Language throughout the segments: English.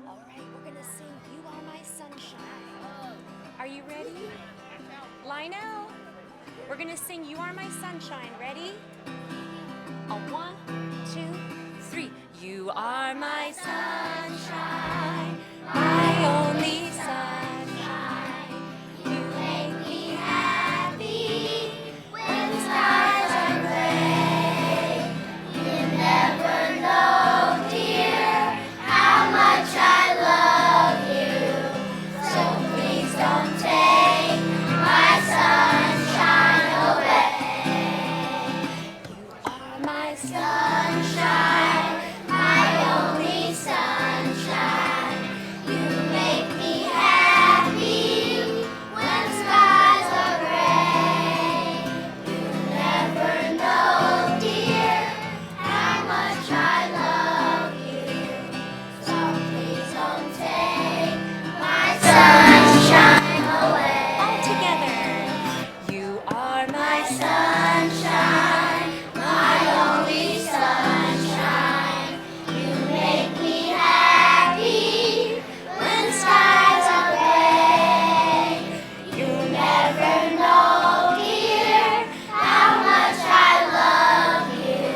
All right, we're gonna sing You Are My Sunshine. Are you ready? Line out. We're gonna sing You Are My Sunshine. Ready? A 1, 2, 3. You are my sunshine, my only sunshine. You make me happy when skies are gray. You never know, dear, how much I love you. So please don't take my sunshine away. You are my sunshine, my only sunshine. You make me happy when skies are gray. You never know, dear, how much I love you. So please don't take my sunshine away. All together. You are my sunshine, my only sunshine. You make me happy when skies are gray. You never know, dear, how much I love you.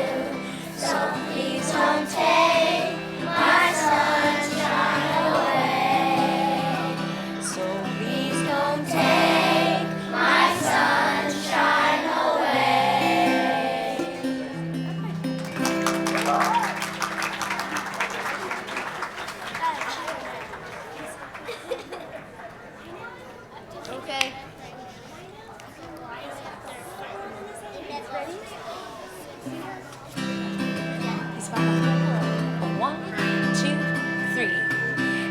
So please don't take my sunshine away. So please don't take my sunshine away. Okay. Ready? He's got the whole world. 1, 2, 3.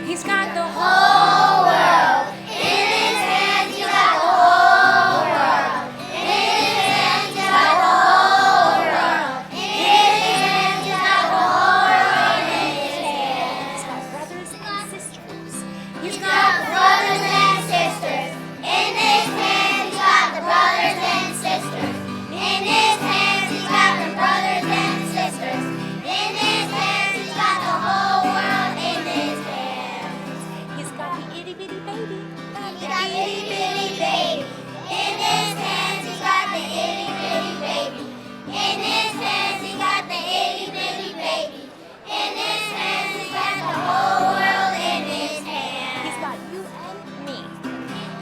He's got the whole world in his hands. He's got the whole world in his hands. He's got the whole world in his hands. He's got the whole world in his hands. He's got brothers and sisters. He's got brothers and sisters in his hands. He's got the brothers and sisters in his hands. He's got the brothers and sisters in his hands. He's got the whole world in his hands. He's got the itty bitty baby. He's got the itty bitty baby in his hands. He's got the itty bitty baby in his hands. He's got the itty bitty baby in his hands. He's got the whole world in his hands. He's got you and me.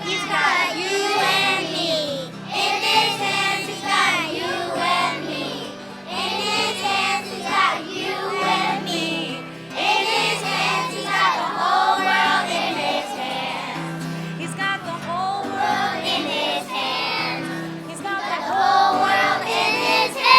He's got you and me in his hands. He's got you and me in his hands. He's got you and me in his hands. He's got the whole world in his hands. He's got the whole world in his hands. He's got the whole world in his hands.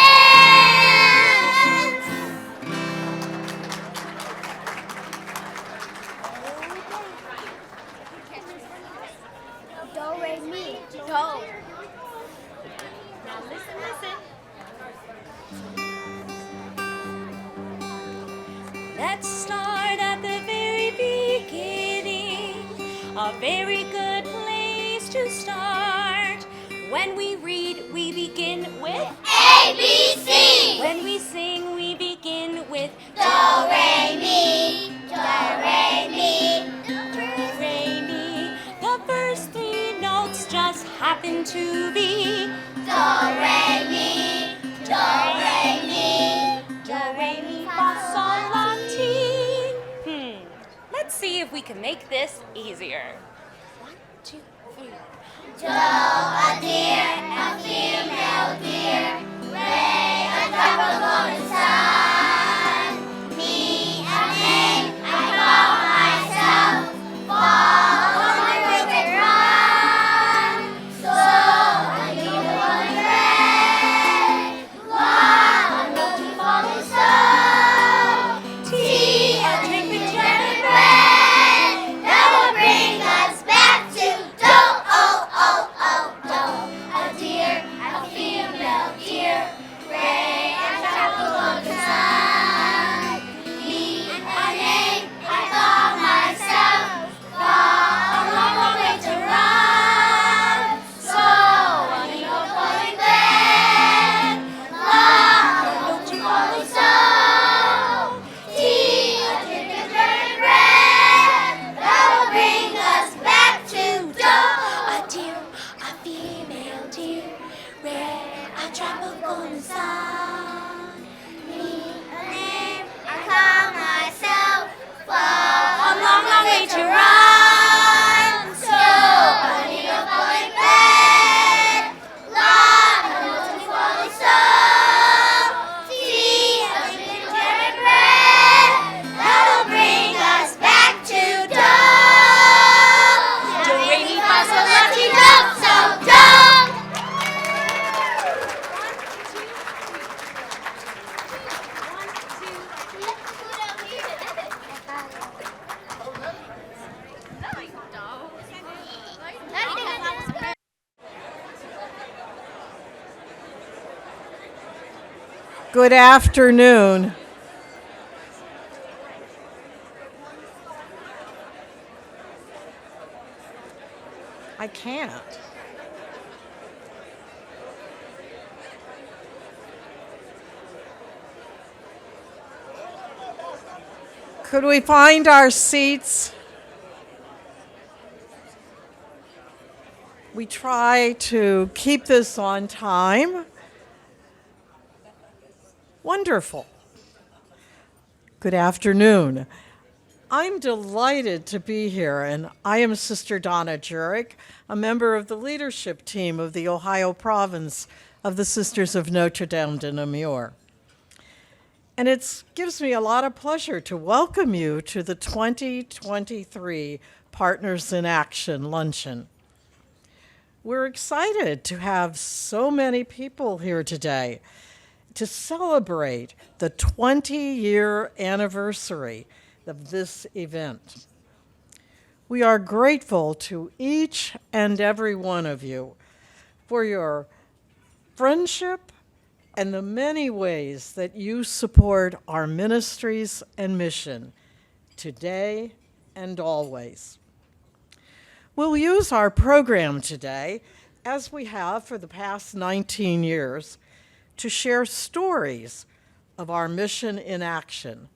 Do, re, mi, do. Now listen, listen. Let's start at the very beginning. A very good place to start. When we read, we begin with A, B, C. When we sing, we begin with Do, re, mi. Do, re, mi. Do, re, mi. The first 3 notes just happen to be Do, re, mi. Do, re, mi. Do, re, mi, fa, sol, la, ti. Let's see if we can make this easier. 1, 2, 3. Do, a deer, a female deer. Ray, a drop of golden sun. Me, a name, I call myself. Fall on my crooked run. So, a unicorn gray. Long, a road to falling snow. Tea, a drink with jam and bread. That will bring us back to Do, oh, oh, oh, Do. A deer, a female deer. Ray, a drop of golden sun. Good afternoon. I can't. Could we find our seats? We try to keep this on time. Wonderful. Good afternoon. I'm delighted to be here, and I am Sister Donna Jurek, a member of the leadership team of the Ohio province of the Sisters of Notre Dame de Namur. And it gives me a lot of pleasure to welcome you to the 2023 Partners in Action Luncheon. We're excited to have so many people here today to celebrate the 20-year anniversary of this event. We are grateful to each and every one of you for your friendship and the many ways that you support our ministries and mission today and always. We'll use our program today, as we have for the past 19 years, to share stories of our mission in action.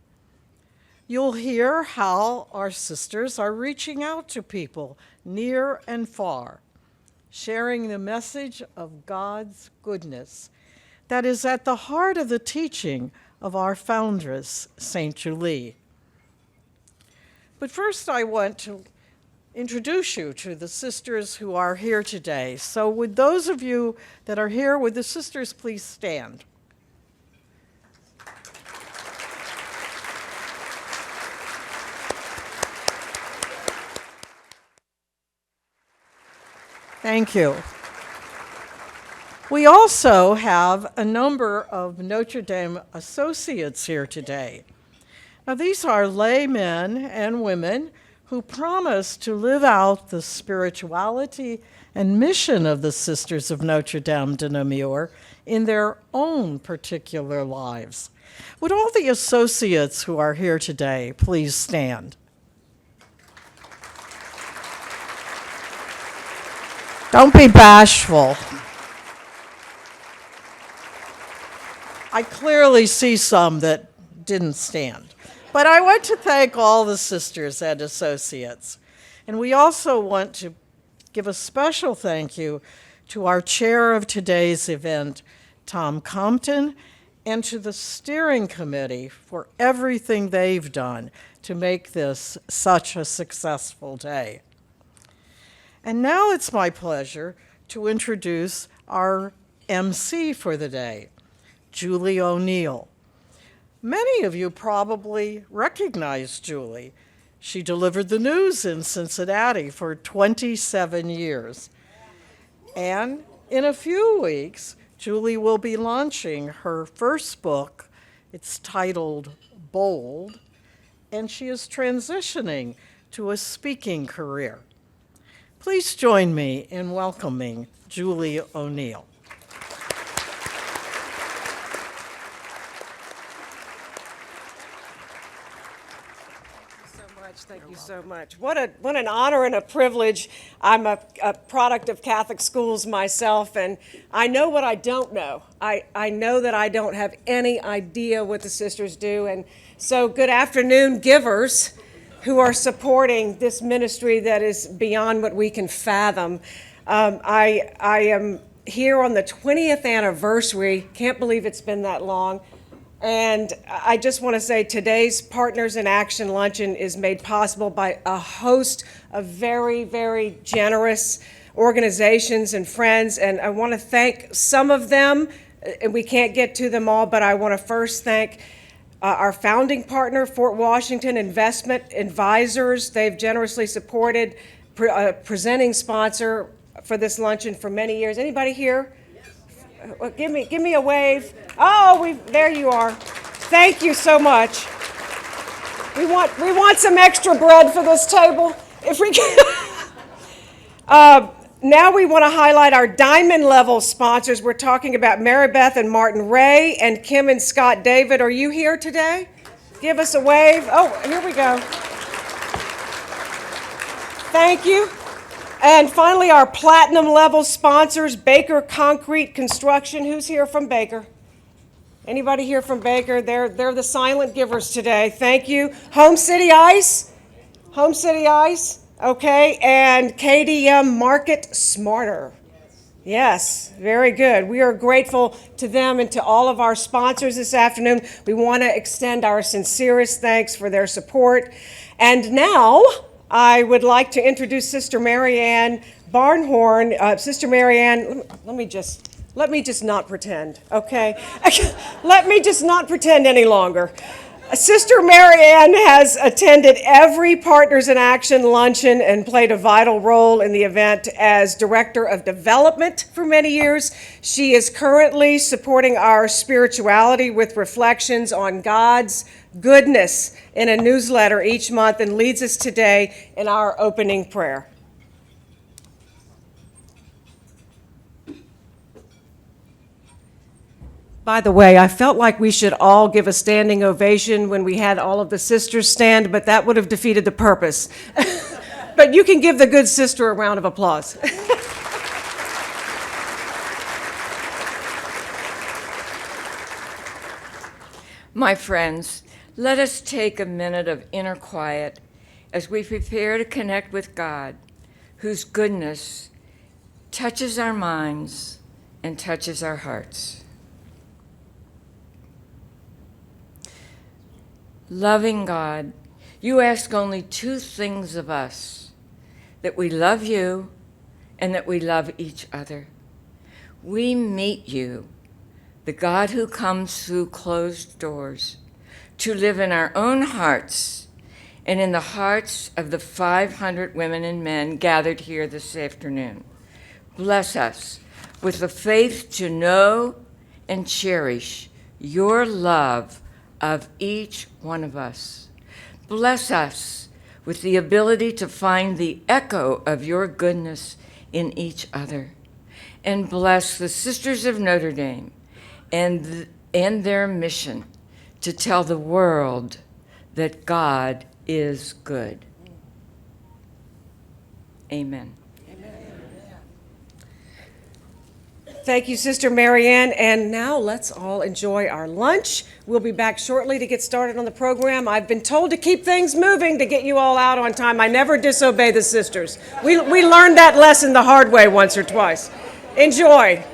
You'll hear how our sisters are reaching out to people near and far, sharing the message of God's goodness that is at the heart of the teaching of our foundress, St. Julie. But first, I want to introduce you to the sisters who are here today. So would those of you that are here, would the sisters please stand? Thank you. We also have a number of Notre Dame associates here today. Now, these are laymen and women who promise to live out the spirituality and mission of the Sisters of Notre Dame de Namur in their own particular lives. Would all the associates who are here today please stand? Don't be bashful. I clearly see some that didn't stand. But I want to thank all the sisters and associates. And we also want to give a special thank you to our chair of today's event, Tom Compton, and to the steering committee for everything they've done to make this such a successful day. And now it's my pleasure to introduce our MC for the day, Julie O'Neill. Many of you probably recognize Julie. She delivered the news in Cincinnati for 27 years. And in a few weeks, Julie will be launching her first book. It's titled Bold, and she is transitioning to a speaking career. Please join me in welcoming Julie O'Neill. Thank you so much. What an honor and a privilege. I'm a product of Catholic schools myself, and I know what I don't know. I know that I don't have any idea what the sisters do, and so good afternoon, givers who are supporting this ministry that is beyond what we can fathom. I am here on the 20th anniversary. Can't believe it's been that long. And I just want to say today's Partners in Action Luncheon is made possible by a host of very, very generous organizations and friends. And I want to thank some of them, and we can't get to them all, but I want to first thank our founding partner, Fort Washington Investment Advisors. They've generously supported presenting sponsor for this luncheon for many years. Anybody here? Give me a wave. Oh, there you are. Thank you so much. We want some extra bread for this table, if we can. Now we want to highlight our diamond level sponsors. We're talking about Mary Beth and Martin Ray and Kim and Scott David. Are you here today? Give us a wave. Oh, here we go. Thank you. And finally, our platinum level sponsors, Baker Concrete Construction. Who's here from Baker? Anybody here from Baker? They're the silent givers today. Thank you. Home City Ice. Home City Ice. Okay. And KDM Market Smarter. Yes, very good. We are grateful to them and to all of our sponsors this afternoon. We want to extend our sincerest thanks for their support. And now I would like to introduce Sister Marianne Barnhorn. Sister Marianne, let me just not pretend, okay? Let me just not pretend any longer. Sister Marianne has attended every Partners in Action luncheon and played a vital role in the event as Director of Development for many years. She is currently supporting our spirituality with reflections on God's goodness in a newsletter each month and leads us today in our opening prayer. By the way, I felt like we should all give a standing ovation when we had all of the sisters stand, but that would have defeated the purpose. But you can give the good sister a round of applause. My friends, let us take a minute of inner quiet as we prepare to connect with God, whose goodness touches our minds and touches our hearts. Loving God, you ask only two things of us, that we love you and that we love each other. We meet you, the God who comes through closed doors, to live in our own hearts and in the hearts of the 500 women and men gathered here this afternoon. Bless us with the faith to know and cherish your love of each one of us. Bless us with the ability to find the echo of your goodness in each other. And bless the Sisters of Notre Dame and their mission to tell the world that God is good. Amen. Thank you, Sister Marianne. And now let's all enjoy our lunch. We'll be back shortly to get started on the program. I've been told to keep things moving to get you all out on time. I never disobey the sisters. We learned that lesson the hard way once or twice. Enjoy.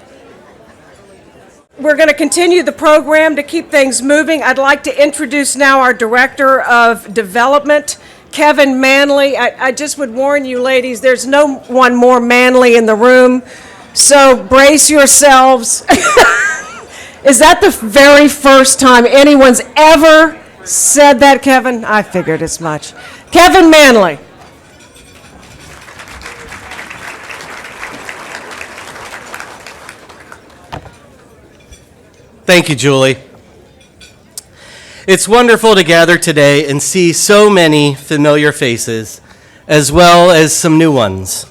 We're going to continue the program to keep things moving. I'd like to introduce now our Director of Development, Kevin Manley. I just would warn you, ladies, there's no one more manly in the room. So brace yourselves. Is that the very first time anyone's ever said that, Kevin? I figured as much. Kevin Manley. Thank you, Julie. It's wonderful to gather today and see so many familiar faces, as well as some new ones.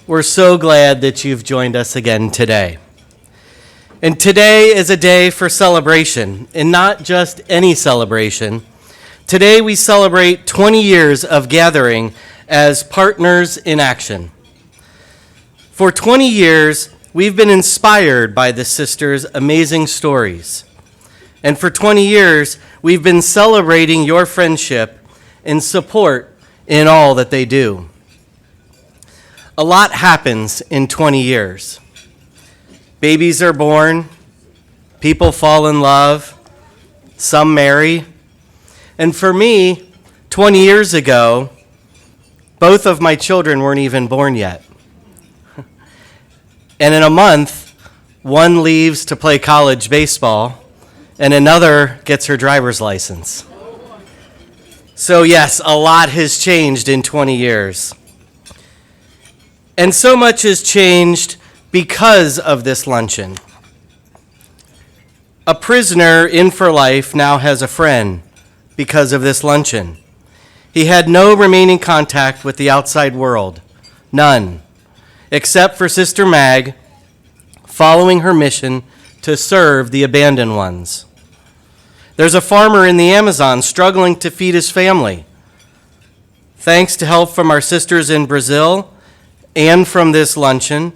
We're so glad that you've joined us again today. And today is a day for celebration, and not just any celebration. Today we celebrate 20 years of gathering as Partners in Action. For 20 years, we've been inspired by the sisters' amazing stories. And for 20 years, we've been celebrating your friendship and support in all that they do. A lot happens in 20 years. Babies are born, people fall in love, some marry. And for me, 20 years ago, both of my children weren't even born yet. And in a month, one leaves to play college baseball, and another gets her driver's license. So yes, a lot has changed in 20 years. And so much has changed because of this luncheon. A prisoner in for life now has a friend because of this luncheon. He had no remaining contact with the outside world, none. except for Sister Mag, following her mission to serve the abandoned ones. There's a farmer in the Amazon struggling to feed his family. Thanks to help from our sisters in Brazil and from this luncheon,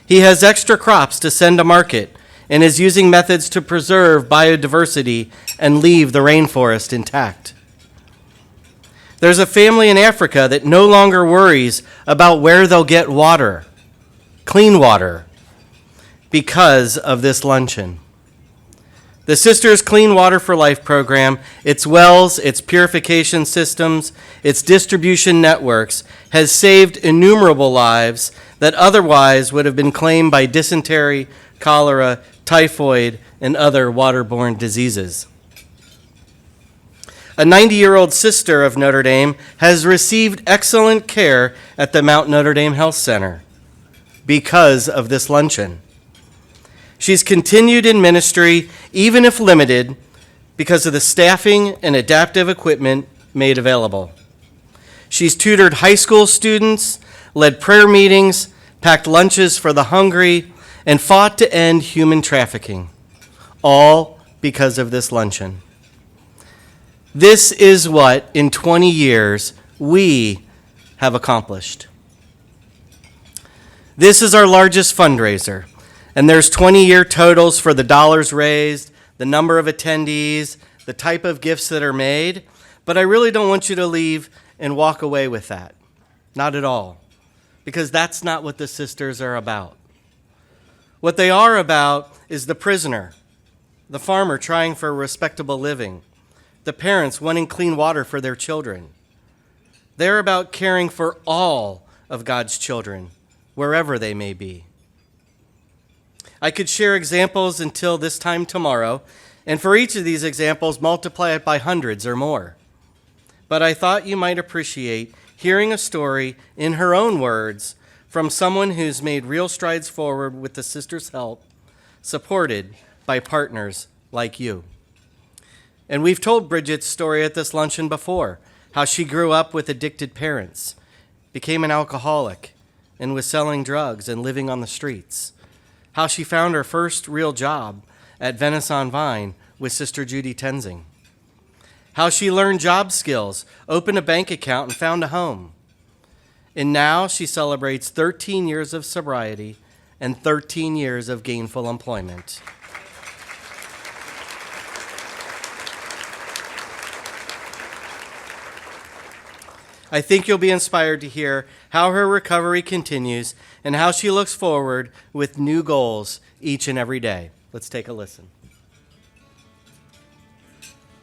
he has extra crops to send to market and is using methods to preserve biodiversity and leave the rainforest intact. There's a family in Africa that no longer worries about where they'll get water, clean water, because of this luncheon. The Sisters Clean Water for Life program, its wells, its purification systems, its distribution networks, has saved innumerable lives that otherwise would have been claimed by dysentery, cholera, typhoid, and other waterborne diseases. A 90-year-old sister of Notre Dame has received excellent care at the Mount Notre Dame Health Center because of this luncheon. She's continued in ministry, even if limited, because of the staffing and adaptive equipment made available. She's tutored high school students, led prayer meetings, packed lunches for the hungry, and fought to end human trafficking, all because of this luncheon. This is what, in 20 years, we have accomplished. This is our largest fundraiser, and there's 20-year totals for the dollars raised, the number of attendees, the type of gifts that are made, but I really don't want you to leave and walk away with that. Not at all, because that's not what the sisters are about. What they are about is the prisoner, the farmer trying for a respectable living, the parents wanting clean water for their children. They're about caring for all of God's children, wherever they may be. I could share examples until this time tomorrow, and for each of these examples, multiply it by hundreds or more. But I thought you might appreciate hearing a story in her own words from someone who's made real strides forward with the sisters' help, supported by partners like you. And we've told Bridget's story at this luncheon before, how she grew up with addicted parents, became an alcoholic, and was selling drugs and living on the streets. How she found her first real job at Venice on Vine with Sister Judy Tenzing. How she learned job skills, opened a bank account, and found a home. And now she celebrates 13 years of sobriety and 13 years of gainful employment. I think you'll be inspired to hear how her recovery continues and how she looks forward with new goals each and every day. Let's take a listen.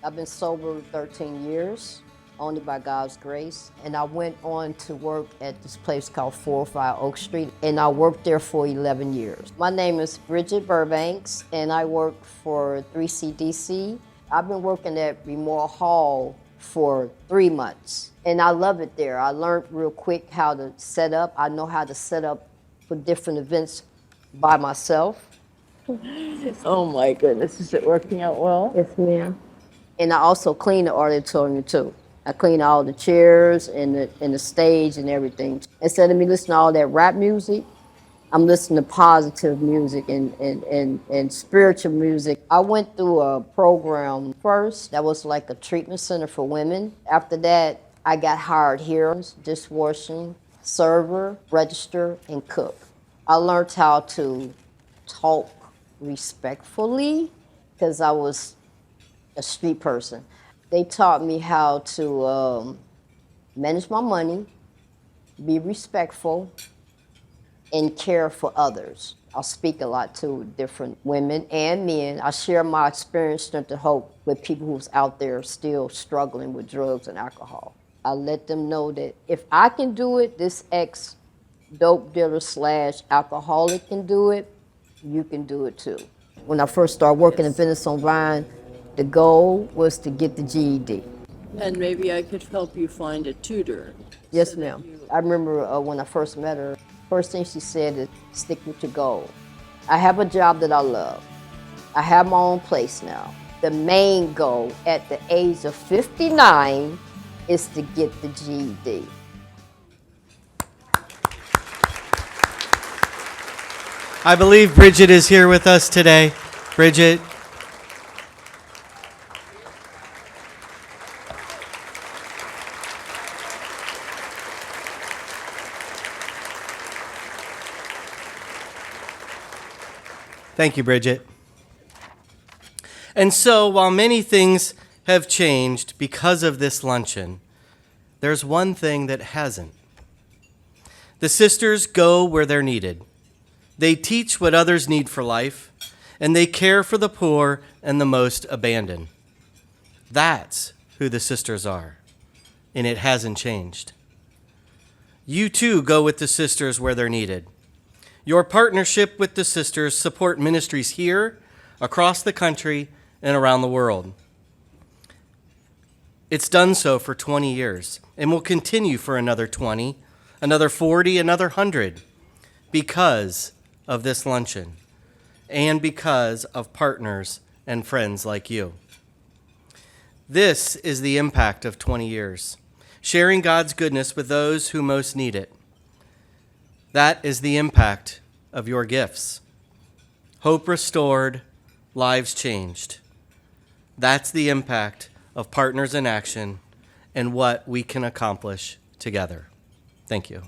I've been sober 13 years, only by God's grace. And I went on to work at this place called 405 Oak Street, and I worked there for 11 years. My name is Bridget Burbanks, and I work for 3CDC. I've been working at Memorial Hall for 3 months, and I love it there. I learned real quick how to set up. I know how to set up for different events by myself. Oh my goodness, is it working out well? Yes, ma'am. And I also clean the auditorium too. I clean all the chairs and the stage and everything. Instead of me listening to all that rap music, I'm listening to positive music and spiritual music. I went through a program first that was like a treatment center for women. After that, I got hired here, dishwashing, server, register, and cook. I learned how to talk respectfully because I was a street person. They taught me how to manage my money, be respectful, and care for others. I speak a lot to different women and men. I share my experience, strength, and hope with people who's out there still struggling with drugs and alcohol. I let them know that if I can do it, this ex-dope dealer / alcoholic can do it, you can do it too. When I first started working in Venice on Vine, the goal was to get the GED. And maybe I could help you find a tutor. Yes, ma'am. I remember when I first met her, first thing she said is, stick with your goal. I have a job that I love. I have my own place now. The main goal at the age of 59 is to get the GED. I believe Bridget is here with us today. Bridget. Thank you, Bridget. And so, while many things have changed because of this luncheon, there's one thing that hasn't. The sisters go where they're needed. They teach what others need for life, and they care for the poor and the most abandoned. That's who the sisters are, and it hasn't changed. You too go with the sisters where they're needed. Your partnership with the sisters support ministries here, across the country, and around the world. It's done so for 20 years and will continue for another 20, another 40, another 100 because of this luncheon and because of partners and friends like you. This is the impact of 20 years, sharing God's goodness with those who most need it. That is the impact of your gifts. Hope restored, lives changed. That's the impact of Partners in Action and what we can accomplish together. Thank you.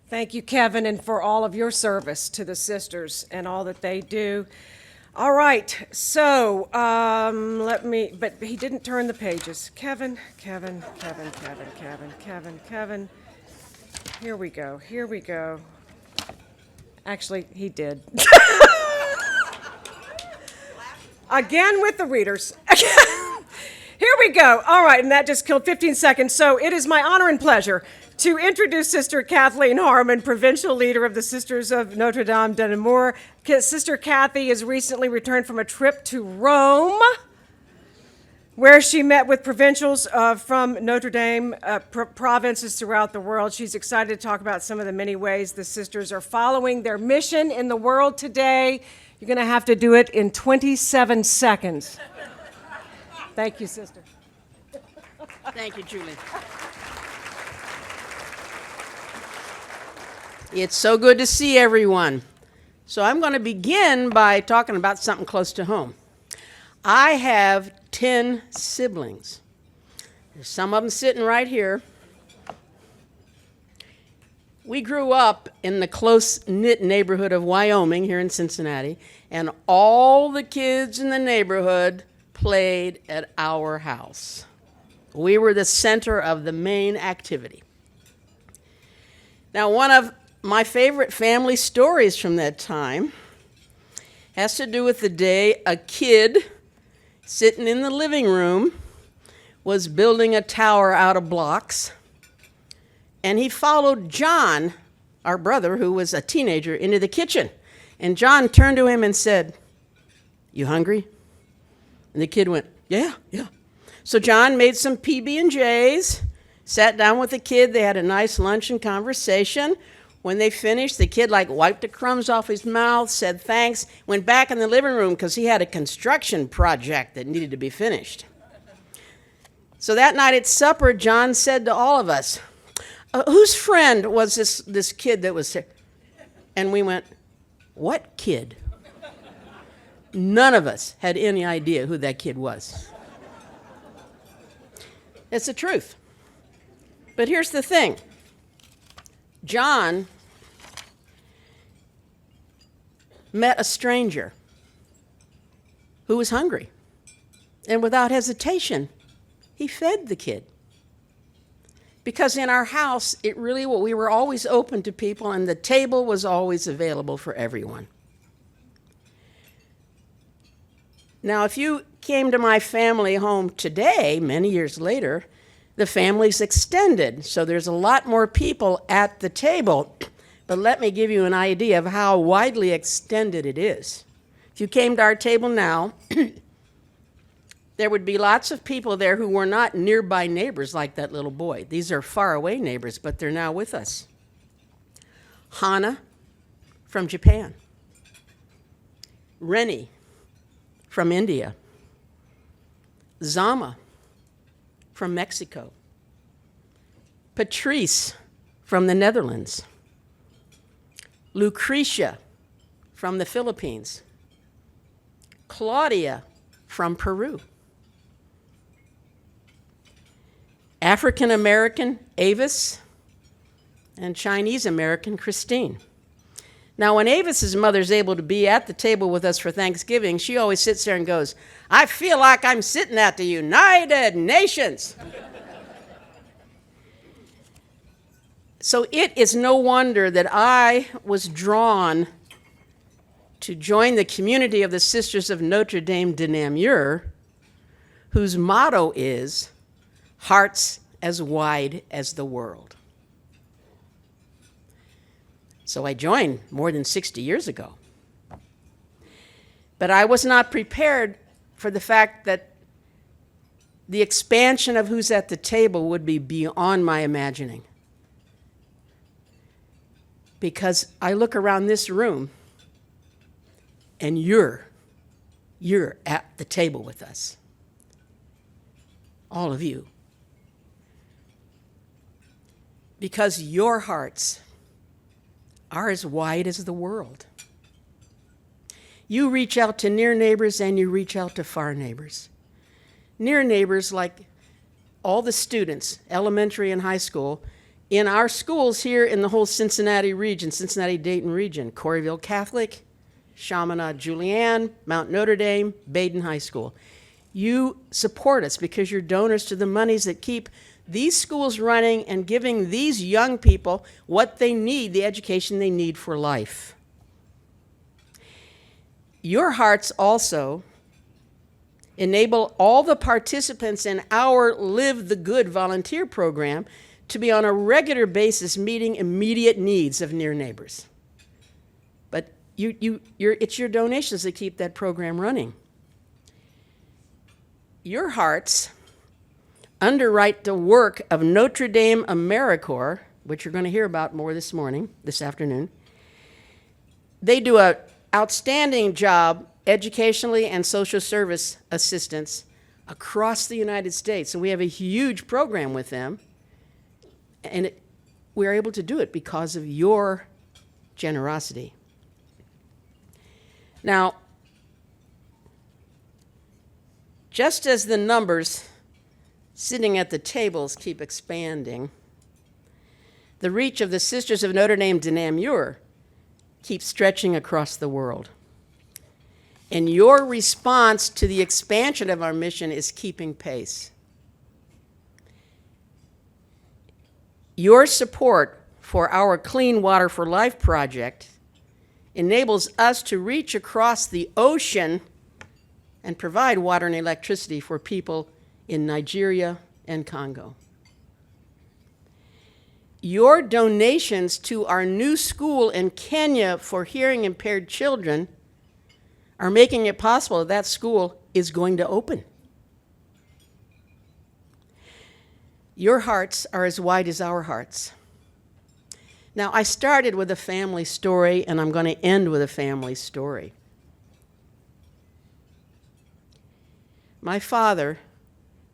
Thank you, Kevin, and for all of your service to the sisters and all that they do. All right, so but he didn't turn the pages. Kevin. Here we go. Actually, he did. Again with the readers. Here we go. All right, and that just killed 15 seconds. So it is my honor and pleasure to introduce Sister Kathleen Harmon, Provincial Leader of the Sisters of Notre Dame de Namur. Sister Kathy has recently returned from a trip to Rome, where she met with provincials from Notre Dame provinces throughout the world. She's excited to talk about some of the many ways the sisters are following their mission in the world today. You're going to have to do it in 27 seconds. Thank you, sister. Thank you, Julie. It's so good to see everyone. So I'm going to begin by talking about something close to home. I have 10 siblings. There's some of them sitting right here. We grew up in the close-knit neighborhood of Wyoming here in Cincinnati, and all the kids in the neighborhood played at our house. We were the center of the main activity. Now, one of my favorite family stories from that time has to do with the day a kid sitting in the living room was building a tower out of blocks, and he followed John, our brother, who was a teenager, into the kitchen. And John turned to him and said, "You hungry?" And the kid went, yeah. So John made some PB&Js, sat down with the kid. They had a nice lunch and conversation. When they finished, the kid wiped the crumbs off his mouth, said thanks, went back in the living room because he had a construction project that needed to be finished. So that night at supper, John said to all of us, whose friend was this kid that was there? And we went, what kid? None of us had any idea who that kid was. It's the truth. But here's the thing. John met a stranger who was hungry. And without hesitation, he fed the kid. Because in our house, we were always open to people, and the table was always available for everyone. Now, if you came to my family home today, many years later, the family's extended, so there's a lot more people at the table. But let me give you an idea of how widely extended it is. If you came to our table now, there would be lots of people there who were not nearby neighbors like that little boy. These are faraway neighbors, but they're now with us. Hana from Japan. Rennie from India. Zama from Mexico. Patrice from the Netherlands. Lucretia from the Philippines. Claudia from Peru. African American Avis and Chinese American Christine. Now, when Avis's mother's able to be at the table with us for Thanksgiving, she always sits there and goes, "I feel like I'm sitting at the United Nations." So it is no wonder that I was drawn to join the community of the Sisters of Notre Dame de Namur, whose motto is, "Hearts as wide as the world." So I joined more than 60 years ago. But I was not prepared for the fact that the expansion of who's at the table would be beyond my imagining. Because I look around this room and you're at the table with us. All of you. Because your hearts are as wide as the world. You reach out to near neighbors and you reach out to far neighbors. Near neighbors like all the students, elementary and high school, in our schools here in the whole Cincinnati region, Cincinnati-Dayton region, Corryville Catholic, Chaminade Julienne, Mount Notre Dame, Baden High School. You support us because you're donors to the monies that keep these schools running and giving these young people what they need, the education they need for life. Your hearts also enable all the participants in our Live the Good volunteer program to be on a regular basis meeting immediate needs of near neighbors. But it's your donations that keep that program running. Your hearts underwrite the work of Notre Dame AmeriCorps, which you're going to hear about more this afternoon. They do an outstanding job educationally and social service assistance across the United States. And we have a huge program with them. And we're able to do it because of your generosity. Now, just as the numbers sitting at the tables keep expanding, the reach of the Sisters of Notre Dame de Namur keeps stretching across the world. And your response to the expansion of our mission is keeping pace. Your support for our Clean Water for Life project enables us to reach across the ocean and provide water and electricity for people in Nigeria and Congo. Your donations to our new school in Kenya for hearing impaired children are making it possible that school is going to open. Your hearts are as wide as our hearts. Now, I started with a family story, and I'm going to end with a family story. My father,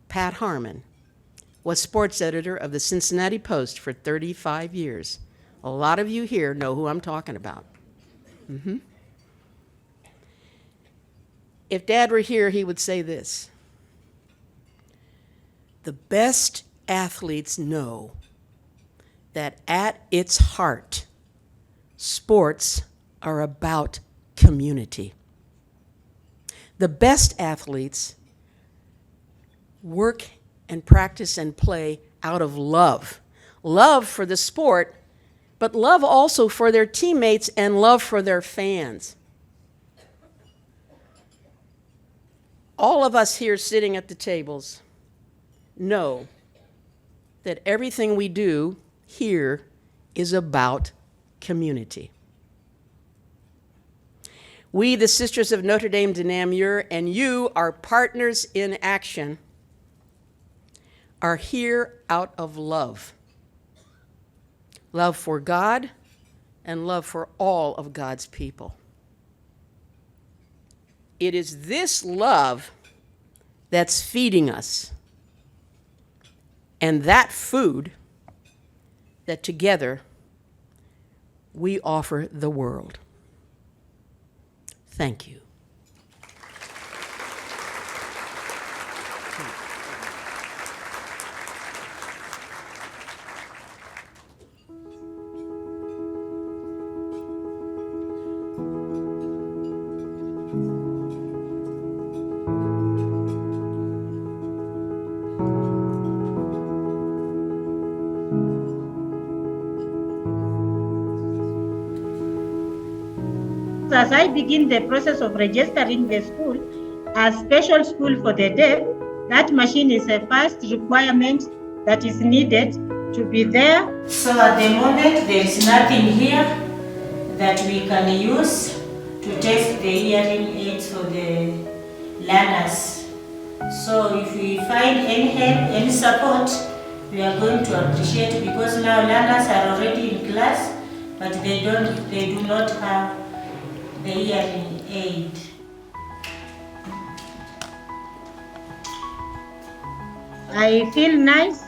Pat Harmon, was sports editor of the Cincinnati Post for 35 years. A lot of you here know who I'm talking about. Mm-hmm. If Dad were here, he would say this: the best athletes know that at its heart, sports are about community. The best athletes work and practice and play out of love. Love for the sport, but love also for their teammates and love for their fans. All of us here sitting at the tables know that everything we do here is about community. We, the Sisters of Notre Dame de Namur, and you, our partners in action, are here out of love. Love for God and love for all of God's people. It is this love that's feeding us. and that food that together we offer the world. Thank you. As I begin the process of registering the school as special school for the deaf, that machine is a first requirement that is needed to be there. So at the moment, there is nothing here that we can use to test the hearing aids for the learners. So if we find any help, any support, we are going to appreciate, because now learners are already in class, but they do not have the hearing aid. I feel nice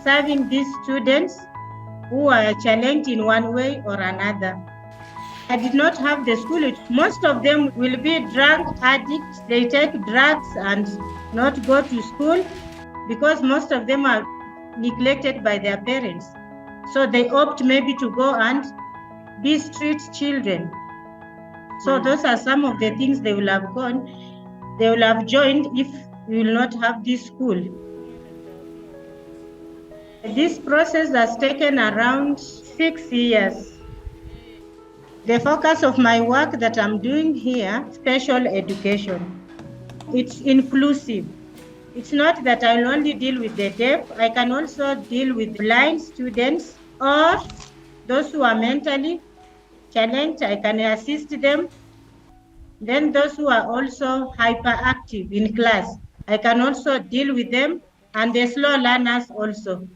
serving these students who are challenged in one way or another. I did not have the school. Most of them will be drug addicts. They take drugs and not go to school because most of them are neglected by their parents. So they opt maybe to go and be street children. So those are some of the things they will have joined if we will not have this school. This process has taken around 6 years. The focus of my work that I'm doing here, special education. It's inclusive. It's not that I'll only deal with the deaf, I can also deal with blind students or those who are mentally challenged, I can assist them. Then those who are also hyperactive in class, I can also deal with them, and the slow learners also.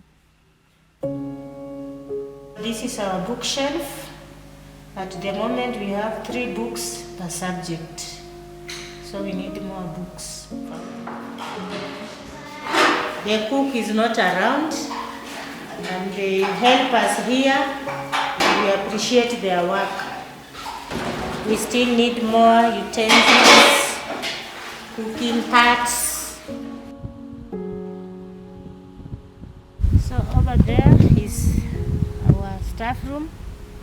This is our bookshelf. At the moment we have 3 books per subject, so we need more books. The cook is not around, and they help us here, and we appreciate their work. We still need more utensils, cooking pots. So over there is our staff room,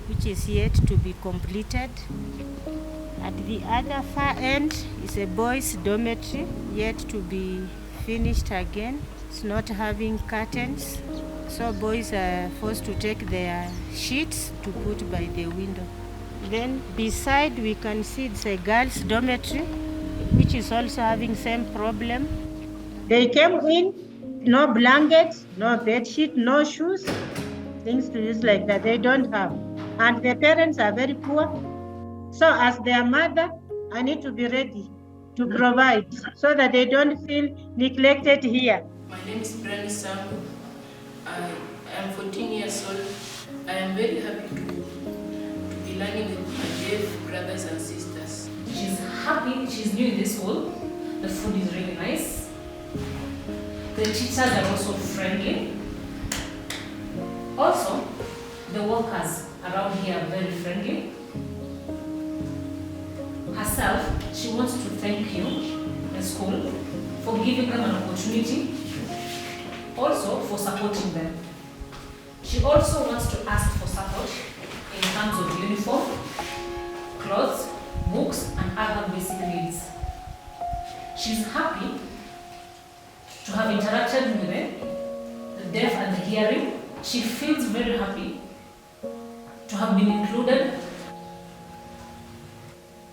which is yet to be completed. At the other far end is a boys' dormitory, yet to be finished again. It's not having curtains, so boys are forced to take their sheets to put by the window. Then beside we can see it's a girls' dormitory, which is also having same problem. They came in, no blankets, no bed sheet, no shoes, things to use like that they don't have. And their parents are very poor. So as their mother, I need to be ready to provide so that they don't feel neglected here. My name is Brenda Sambu. I am 14 years old. I am very happy to be learning with my deaf brothers and sisters. She's happy, she's new in this school. The food is really nice. The teachers are also friendly. Also, the workers around here are very friendly. Herself, she wants to thank you, the school, for giving them an opportunity, also for supporting them. She also wants to ask for support in terms of uniform, clothes, books, and other basic needs. She's happy to have interacted with the deaf and the hearing. She feels very happy to have been included.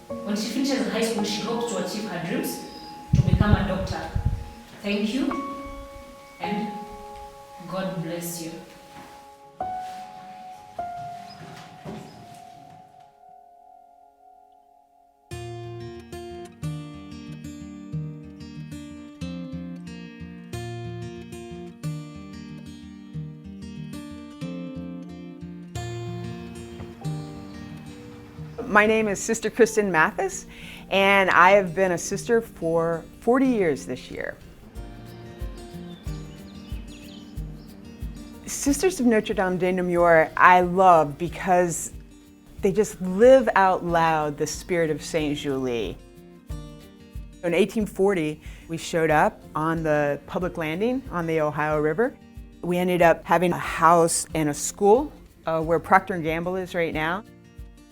When she finishes high school, she hopes to achieve her dreams to become a doctor. Thank you, and God bless you. My name is Sister Kristen Mathis, and I have been a sister for 40 years this year. Sisters of Notre Dame de Namur I love because they just live out loud the spirit of Saint Julie. In 1840, we showed up on the public landing on the Ohio River. We ended up having a house and a school where Procter & Gamble is right now.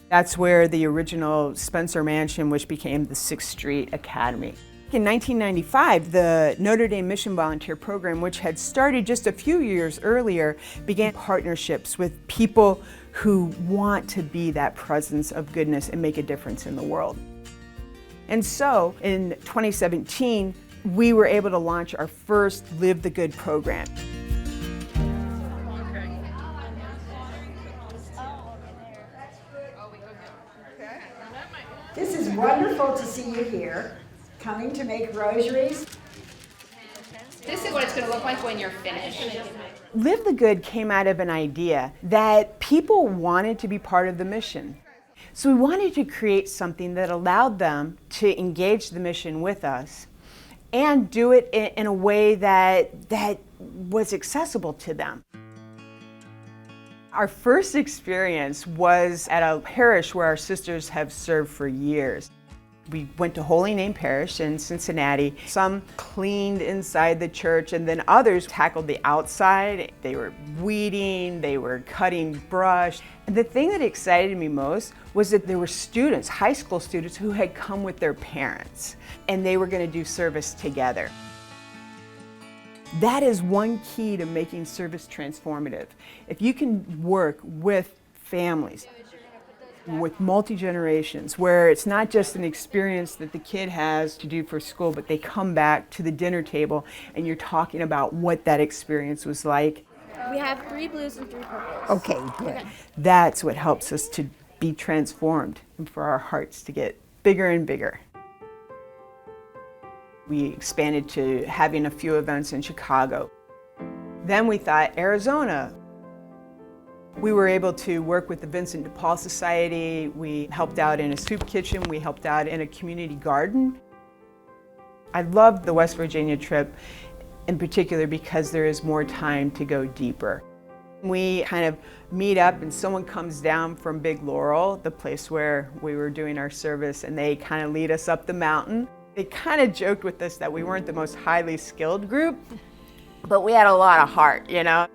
That's where the original Spencer Mansion, which became the 6th Street Academy. In 1995, the Notre Dame Mission Volunteer Program, which had started just a few years earlier, began partnerships with people who want to be that presence of goodness and make a difference in the world. And so, in 2017, we were able to launch our first Live the Good program. This is wonderful to see you here, coming to make rosaries. This is what it's going to look like when you're finished. Live the Good came out of an idea that people wanted to be part of the mission. So we wanted to create something that allowed them to engage the mission with us and do it in a way that was accessible to them. Our first experience was at a parish where our sisters have served for years. We went to Holy Name Parish in Cincinnati. Some cleaned inside the church, and then others tackled the outside. They were weeding, they were cutting brush. And the thing that excited me most was that there were students, high school students, who had come with their parents, and they were going to do service together. That is one key to making service transformative. If you can work with families, with multi-generations, where it's not just an experience that the kid has to do for school, but they come back to the dinner table and you're talking about what that experience was like. We have 3 blues and 3 purples. Okay, good. That's what helps us to be transformed and for our hearts to get bigger and bigger. We expanded to having a few events in Chicago. Then we thought Arizona. We were able to work with the Vincent de Paul Society. We helped out in a soup kitchen. We helped out in a community garden. I loved the West Virginia trip in particular because there is more time to go deeper. We kind of meet up and someone comes down from Big Laurel, the place where we were doing our service, and they kind of lead us up the mountain. They kind of joked with us that we weren't the most highly skilled group, but we had a lot of heart, you know.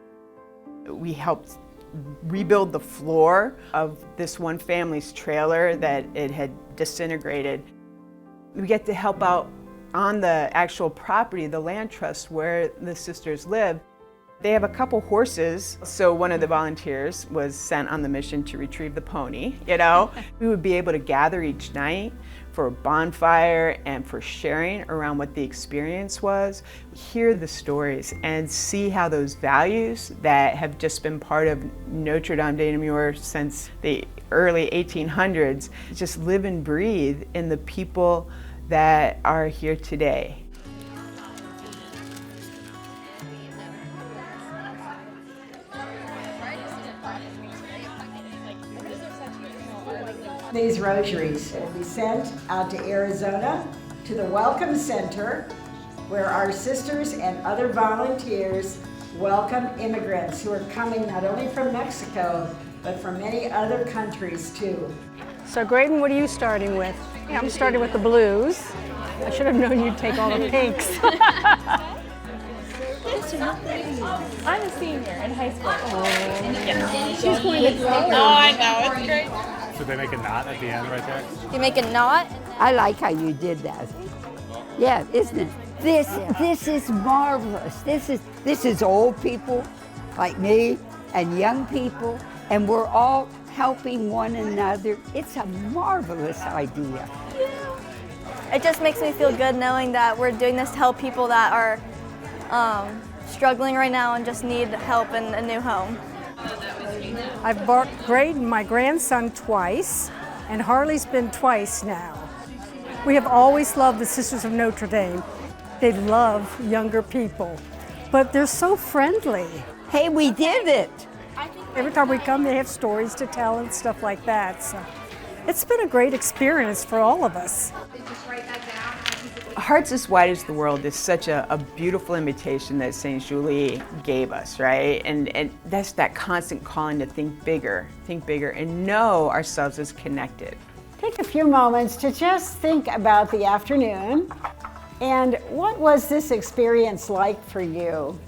We helped rebuild the floor of this one family's trailer that it had disintegrated. We get to help out on the actual property, the land trust where the sisters live. They have a couple horses, so one of the volunteers was sent on the mission to retrieve the pony, you know. We would be able to gather each night for a bonfire and for sharing around what the experience was, hear the stories and see how those values that have just been part of Notre Dame de Namur since the early 1800s just live and breathe in the people that are here today. These rosaries will be sent out to Arizona, to the Welcome Center, where our sisters and other volunteers welcome immigrants who are coming not only from Mexico, but from many other countries too. So Graydon, what are you starting with? I'm starting with the blues. I should have known you'd take all the pinks. I'm a senior in high school. She's going to Oh, I know, it's great. So they make a knot at the end right there? You make a knot? I like how you did that. Yeah, isn't it? This is marvelous. This is old people like me and young people, and we're all helping one another. It's a marvelous idea. It just makes me feel good knowing that we're doing this to help people that are struggling right now and just need help in a new home. I've brought Graydon, my grandson, twice, and Harley's been twice now. We have always loved the Sisters of Notre Dame. They love younger people, but they're so friendly. Hey, we did it. Every time we come, they have stories to tell and stuff like that. So it's been a great experience for all of us. Just write that down. Hearts as Wide as the World is such a beautiful invitation that St. Julie gave us, right? And that's that constant calling to think bigger, and know ourselves as connected. Take a few moments to just think about the afternoon and what was this experience like for you?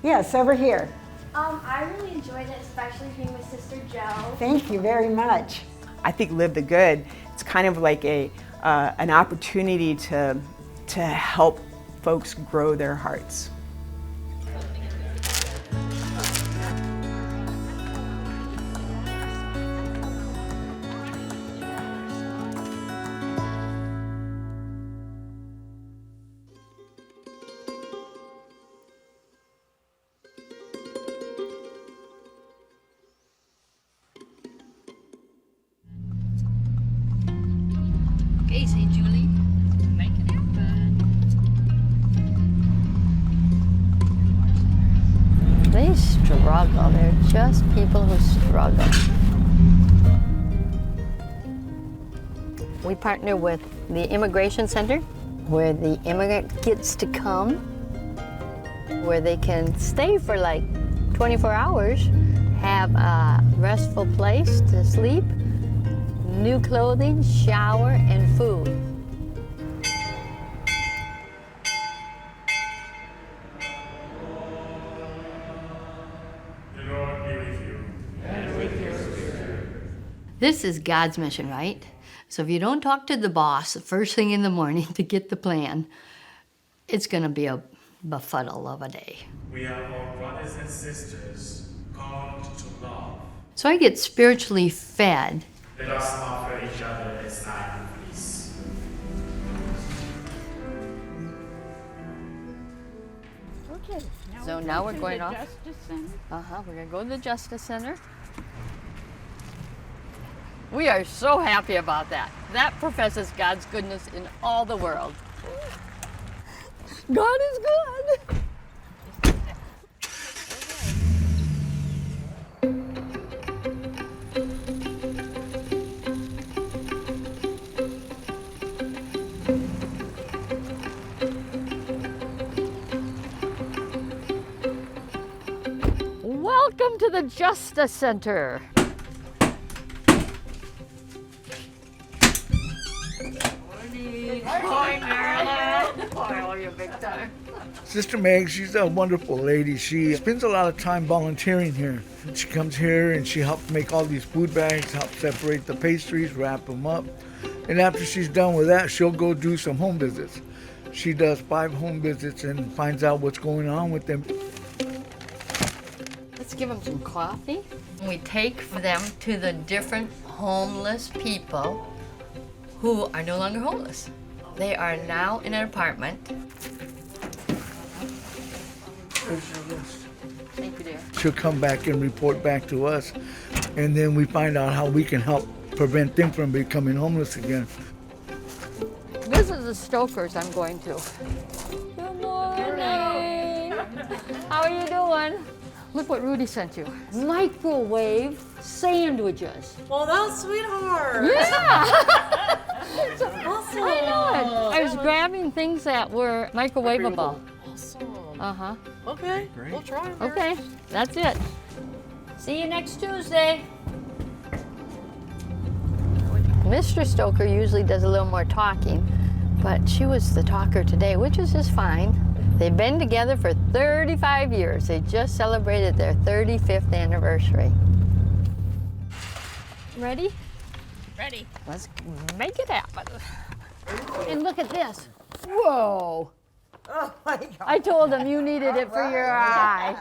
Yes, over here. I really enjoyed it, especially being with Sister Joe. Thank you very much. I think Live the Good, it's kind of like an opportunity to help folks grow their hearts. Okay, St. Julie, make it happen. They struggle. They're just people who struggle. We partner with the Immigration Center, where the immigrant gets to come, where they can stay for like 24 hours, have a restful place to sleep, new clothing, shower, and food. The Lord be with you. And with your spirit. This is God's mission, right? So if you don't talk to the boss the first thing in the morning to get the plan, it's going to be a befuddle of a day. We are all brothers and sisters called to love. So I get spiritually fed. Let us offer each other a sign of peace. Okay. So now we're going off. We're going to go to the Justice Center. We are so happy about that. That professes God's goodness in all the world. God is good. Welcome to the Justice Center. Hi, Marilyn. How are you, big time? Sister Meg, she's a wonderful lady. She spends a lot of time volunteering here. She comes here and she helps make all these food bags, helps separate the pastries, wrap them up. And after she's done with that, she'll go do some home visits. She does 5 home visits and finds out what's going on with them. Let's give them some coffee. We take them to the different homeless people who are no longer homeless. They are now in an apartment. Thank you, dear. She'll come back and report back to us, and then we find out how we can help prevent them from becoming homeless again. This is the Stokers I'm going to. Good morning. How are you doing? Look what Rudy sent you. Microwave sandwiches. Well, that's sweetheart. Yeah. Awesome. I know it. I was grabbing things that were microwavable. Awesome. Uh-huh. Okay, we'll try them. Okay, that's it. See you next Tuesday. Mr. Stoker usually does a little more talking, but she was the talker today, which is just fine. They've been together for 35 years. They just celebrated their 35th anniversary. Ready? Ready. Let's make it happen. And look at this. Whoa. Oh my God. I told him you needed it for your eye.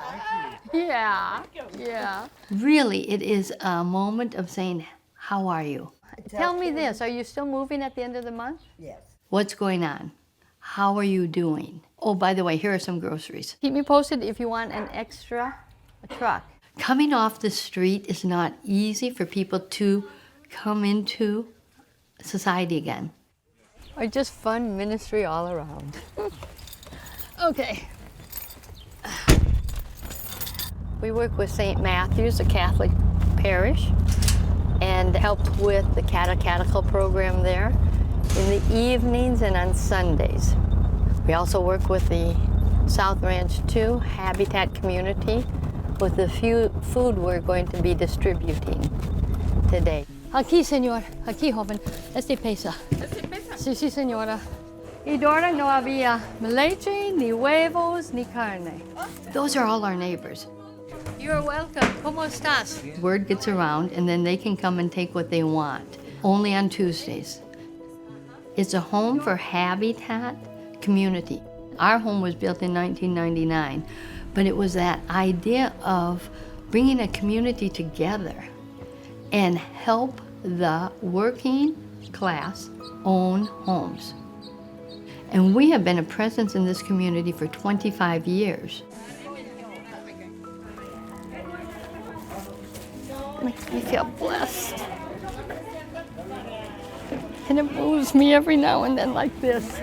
Yeah, yeah. Really, it is a moment of saying, how are you? Tell me this, are you still moving at the end of the month? Yes. What's going on? How are you doing? Oh, by the way, here are some groceries. Keep me posted if you want an extra truck. Coming off the street is not easy for people to come into society again. Or just fun ministry all around. Okay. We work with St. Matthew's, a Catholic parish, and helped with the catechetical program there. In evenings and on Sundays. We also work with the South Ranch 2 Habitat community with the few food we're going to be distributing today. Aquí, señor. Aquí, joven. Este pesa. Sí, sí, señora. Y Dora, no había leche, ni huevos, ni carne. Those are all our neighbors. You're welcome. ¿Cómo estás? Word gets around, and then they can come and take what they want, only on Tuesdays. It's a home for Habitat community. Our home was built in 1999, but it was that idea of bringing a community together and help the working class own homes. And we have been a presence in this community for 25 years. Makes me feel blessed. And it moves me every now and then like this.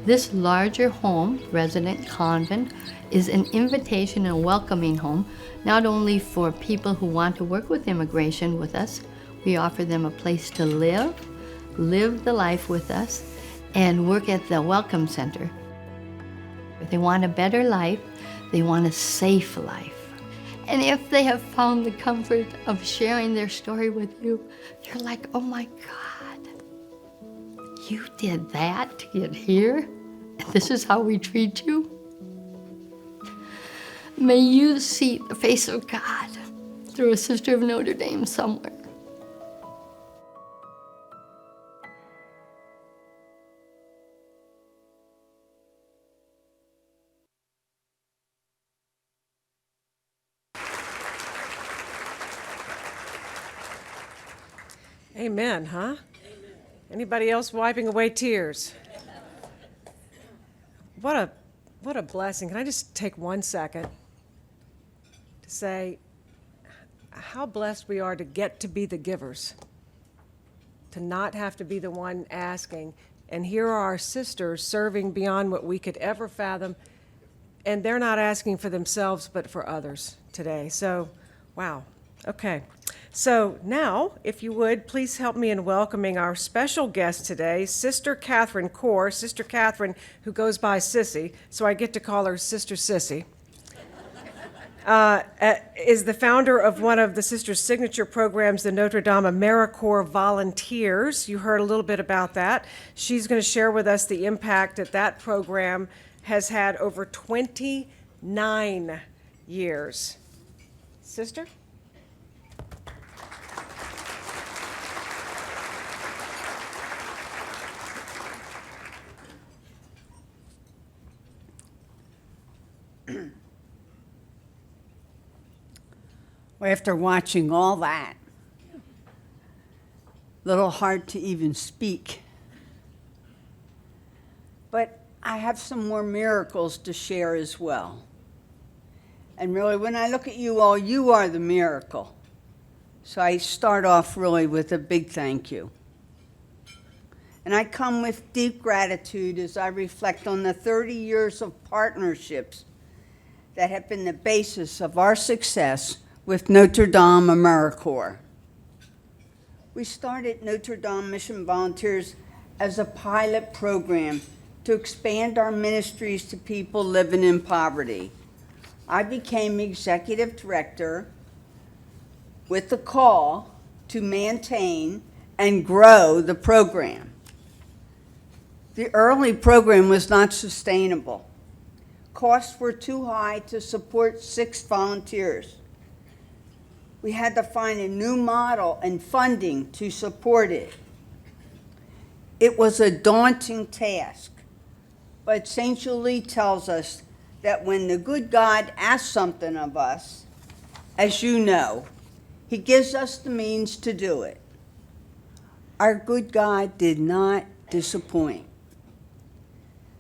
This larger home, resident convent, is an invitation and welcoming home, not only for people who want to work with immigration with us. We offer them a place to live the life with us, and work at the Welcome Center. If they want a better life, they want a safe life. And if they have found the comfort of sharing their story with you, you're like, oh my God, you did that to get here? And this is how we treat you? May you see the face of God through a Sister of Notre Dame somewhere. Amen, huh? Anybody else wiping away tears? What a blessing. Can I just take 1 second to say how blessed we are to get to be the givers, to not have to be the one asking. And here are our sisters serving beyond what we could ever fathom, and they're not asking for themselves but for others today. So, wow. Okay. So now, if you would, please help me in welcoming our special guest today, Sister Catherine Core. Sister Catherine, who goes by Sissy, so I get to call her Sister Sissy, is the founder of one of the Sisters' signature programs, the Notre Dame AmeriCorps Volunteers. You heard a little bit about that. She's going to share with us the impact that that program has had over 29 years. Sister? Well, after watching all that, little hard to even speak. But I have some more miracles to share as well. And really, when I look at you all, you are the miracle. So I start off really with a big thank you. And I come with deep gratitude as I reflect on the 30 years of partnerships that have been the basis of our success with Notre Dame AmeriCorps. We started Notre Dame Mission Volunteers as a pilot program to expand our ministries to people living in poverty. I became executive director with the call to maintain and grow the program. The early program was not sustainable. Costs were too high to support 6 volunteers. We had to find a new model and funding to support it. It was a daunting task, but St. Julie tells us that when the good God asks something of us, as you know, he gives us the means to do it. Our good God did not disappoint.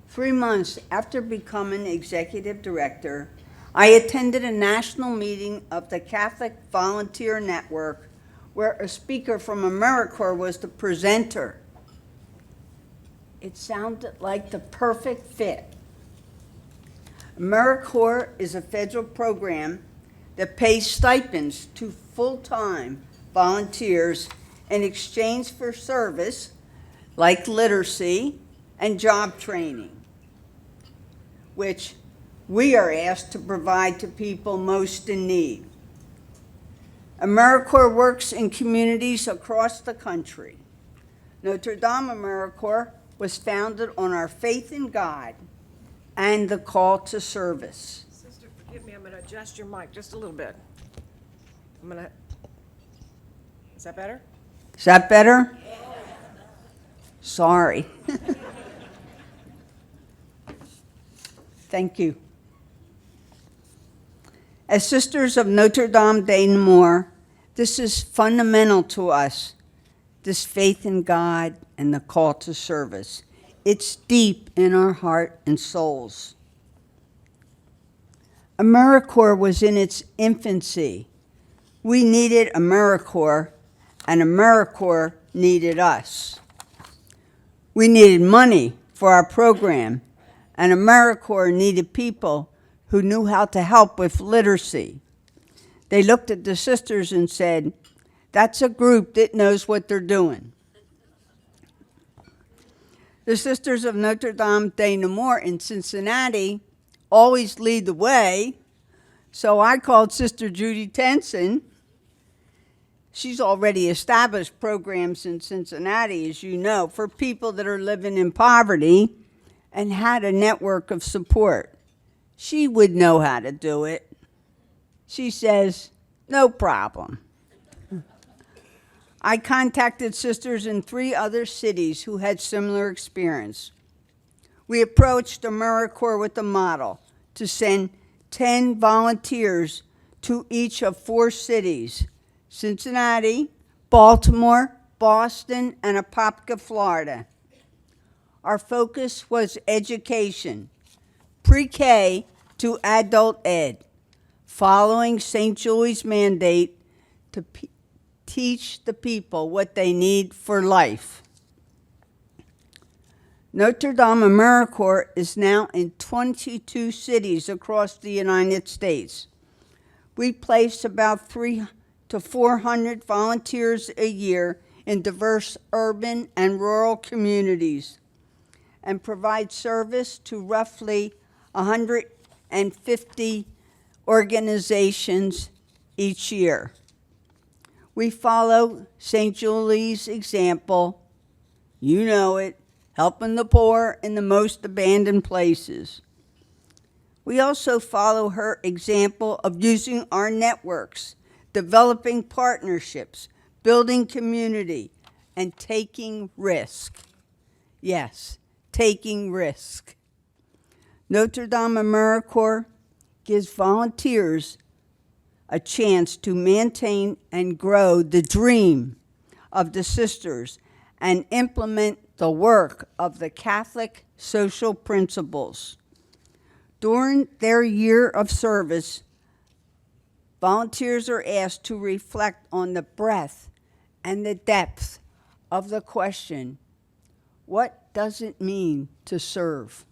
3 months after becoming executive director, I attended a national meeting of the Catholic Volunteer Network where a speaker from AmeriCorps was the presenter. It sounded like the perfect fit. AmeriCorps is a federal program that pays stipends to full-time volunteers in exchange for service like literacy and job training, which we are asked to provide to people most in need. AmeriCorps works in communities across the country. Notre Dame AmeriCorps was founded on our faith in God and the call to service. Sister, forgive me, I'm going to adjust your mic just a little bit. Is that better? Is that better? Sorry. Thank you. As Sisters of Notre Dame de Namur, this is fundamental to us, this faith in God and the call to service. It's deep in our heart and souls. AmeriCorps was in its infancy. We needed AmeriCorps, and AmeriCorps needed us. We needed money for our program, and AmeriCorps needed people who knew how to help with literacy. They looked at the sisters and said, that's a group that knows what they're doing. The Sisters of Notre Dame de Namur in Cincinnati always lead the way, so I called Sister Judy Tenson. She's already established programs in Cincinnati, as you know, for people that are living in poverty and had a network of support. She would know how to do it. She says, no problem. I contacted sisters in 3 other cities who had similar experience. We approached AmeriCorps with a model to send 10 volunteers to each of 4 cities, Cincinnati, Baltimore, Boston, and Apopka, Florida. Our focus was education, pre-K to adult ed, following St. Julie's mandate to teach the people what they need for life. Notre Dame AmeriCorps is now in 22 cities across the United States. We place about 300 to 400 volunteers a year in diverse urban and rural communities and provide service to roughly 150 organizations each year. We follow St. Julie's example, you know it, helping the poor in the most abandoned places. We also follow her example of using our networks, developing partnerships, building community, and taking risk. Yes, taking risk. Notre Dame AmeriCorps gives volunteers a chance to maintain and grow the dream of the sisters and implement the work of the Catholic social principles. During their year of service, volunteers are asked to reflect on the breadth and the depth of the question, what does it mean to serve?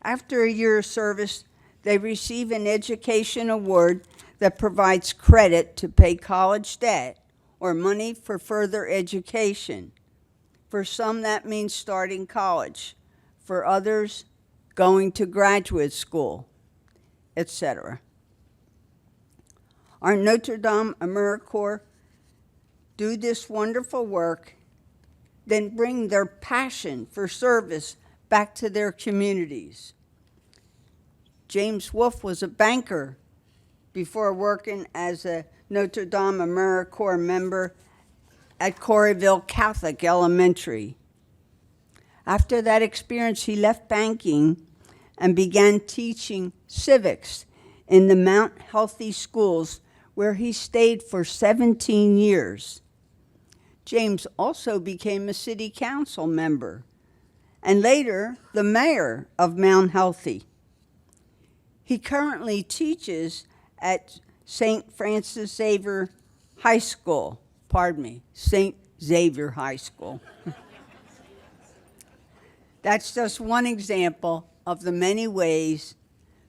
After a year of service, they receive an education award that provides credit to pay college debt or money for further education. For some, that means starting college. For others, going to graduate school, etc. Our Notre Dame AmeriCorps do this wonderful work, then bring their passion for service back to their communities. James Wolfe was a banker before working as a Notre Dame AmeriCorps member at Corryville Catholic Elementary. After that experience, he left banking and began teaching civics in the Mount Healthy schools, where he stayed for 17 years. James also became a city council member and later the mayor of Mount Healthy. He currently teaches at St. Xavier High School. That's just one example of the many ways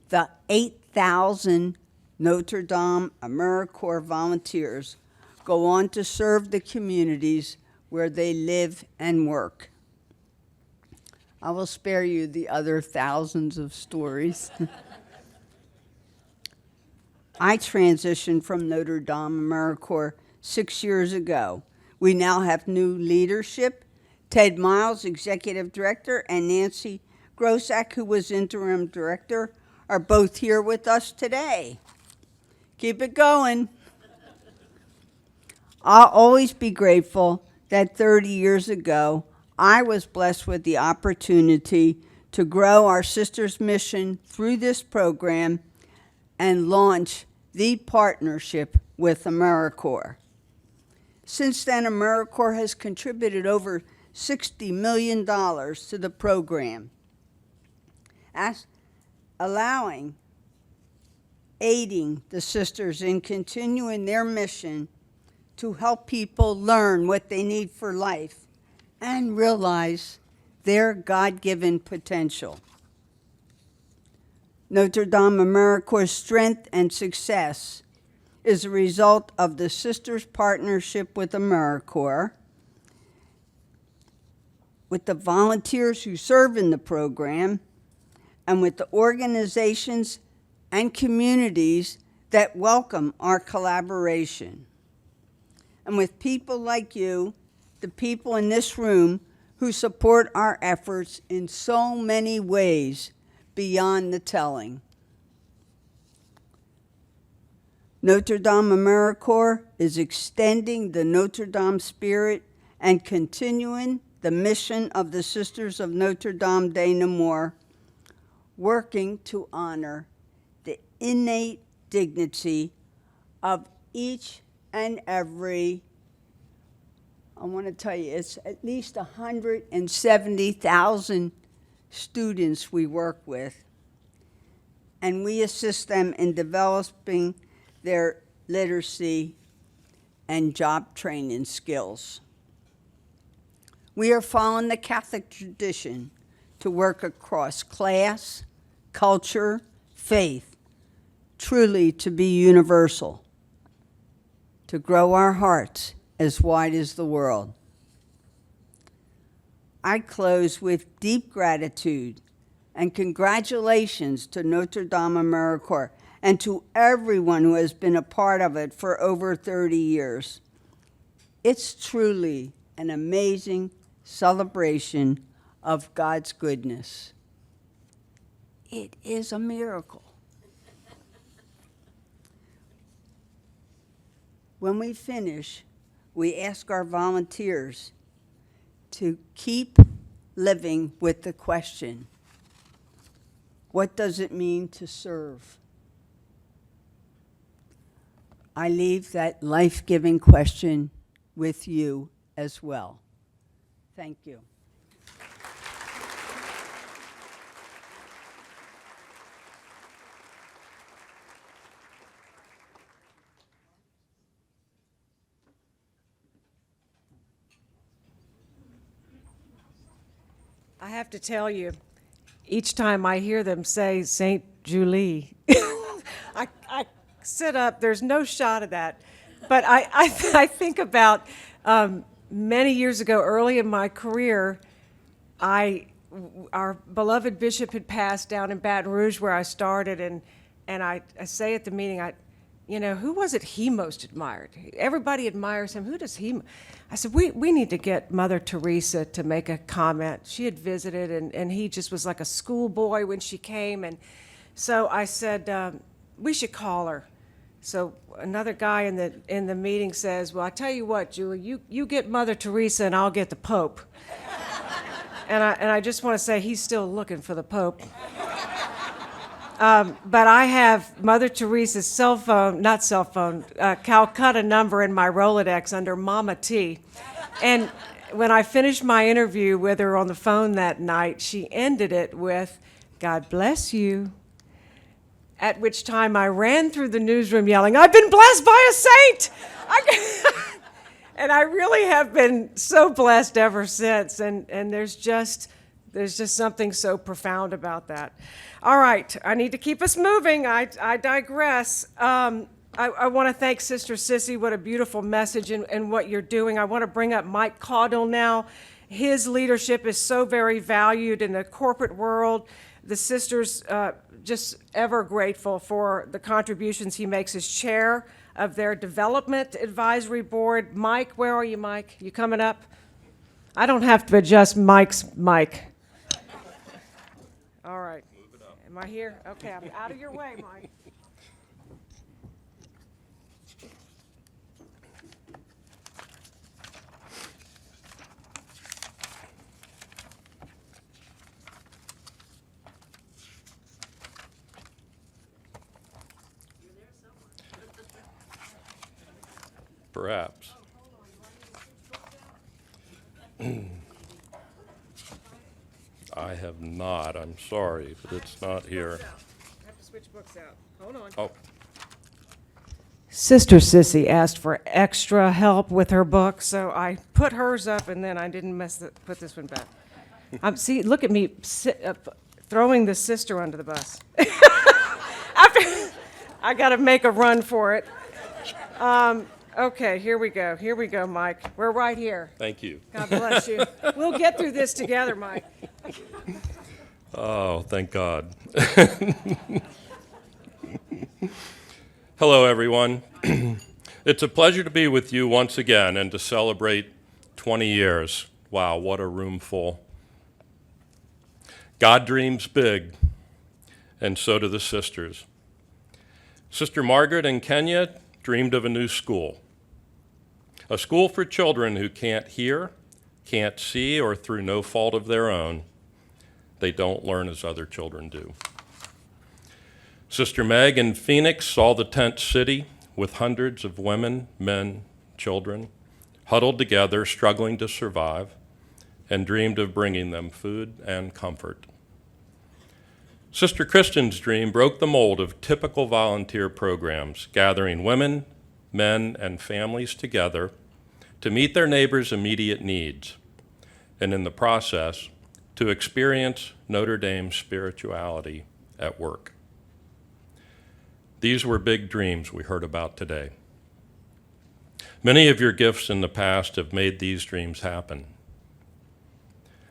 the 8,000 Notre Dame AmeriCorps volunteers go on to serve the communities where they live and work. I will spare you the other thousands of stories. I transitioned from Notre Dame AmeriCorps 6 years ago. We now have new leadership. Ted Miles, Executive Director, and Nancy Grossack, who was Interim Director, are both here with us today. Keep it going. I'll always be grateful that 30 years ago, I was blessed with the opportunity to grow our Sisters Mission through this program and launch the partnership with AmeriCorps. Since then, AmeriCorps has contributed over $60 million to the program, aiding the sisters in continuing their mission to help people learn what they need for life and realize their God-given potential. Notre Dame AmeriCorps' strength and success is a result of the sisters' partnership with AmeriCorps, with the volunteers who serve in the program, and with the organizations and communities that welcome our collaboration. And with people like you, the people in this room who support our efforts in so many ways beyond the telling. Notre Dame AmeriCorps is extending the Notre Dame spirit and continuing the mission of the Sisters of Notre Dame de Namur, working to honor the innate dignity of each and every, I want to tell you, it's at least 170,000 students we work with, and we assist them in developing their literacy and job training skills. We are following the Catholic tradition to work across class, culture, faith, truly to be universal, to grow our hearts as wide as the world. I close with deep gratitude and congratulations to Notre Dame AmeriCorps and to everyone who has been a part of it for over 30 years. It's truly an amazing celebration of God's goodness. It is a miracle. When we finish, we ask our volunteers to keep living with the question, what does it mean to serve? I leave that life-giving question with you as well. Thank you. I have to tell you, each time I hear them say St. Julie, I sit up, there's no shot of that. But I think about many years ago, early in my career, our beloved bishop had passed down in Baton Rouge where I started, and I say at the meeting, who was it he most admired? Everybody admires him. Who does he? I said, we need to get Mother Teresa to make a comment. She had visited, and he just was like a schoolboy when she came. And so I said, we should call her. So another guy in the meeting says, well, I tell you what, Julie, you get Mother Teresa and I'll get the Pope. and I just want to say he's still looking for the Pope. But I have Mother Teresa's Calcutta number in my Rolodex under Mama T. And when I finished my interview with her on the phone that night, she ended it with, God bless you. At which time I ran through the newsroom yelling, I've been blessed by a saint! And I really have been so blessed ever since. And there's just something so profound about that. All right, I need to keep us moving. I digress. I want to thank Sister Sissy. What a beautiful message and what you're doing. I want to bring up Mike Caudill now. His leadership is so very valued in the corporate world. The sisters just ever grateful for the contributions he makes as chair of their Development Advisory Board. Mike, where are you, Mike? You coming up? I don't have to adjust Mike's mic. All right. Am I here? Okay, I'm out of your way, Mike. Perhaps. I have not. I'm sorry, but it's not here. I have to switch books out. Hold on. Oh. Sister Sissy asked for extra help with her book, so I put hers up, and then I didn't put this one back. See, look at me throwing the sister under the bus. I got to make a run for it. Okay, here we go. Here we go, Mike. We're right here. Thank you. God bless you. We'll get through this together, Mike. Oh, thank God. Hello, everyone. It's a pleasure to be with you once again and to celebrate 20 years. Wow, what a room full. God dreams big, and so do the sisters. Sister Margaret and Kenya dreamed of a new school. A school for children who can't hear, can't see, or through no fault of their own, they don't learn as other children do. Sister Meg in Phoenix saw the tent city with hundreds of women, men, children, huddled together, struggling to survive, and dreamed of bringing them food and comfort. Sister Kristen's dream broke the mold of typical volunteer programs, gathering women, men, and families together to meet their neighbors' immediate needs, and in the process, to experience Notre Dame spirituality at work. These were big dreams we heard about today. Many of your gifts in the past have made these dreams happen.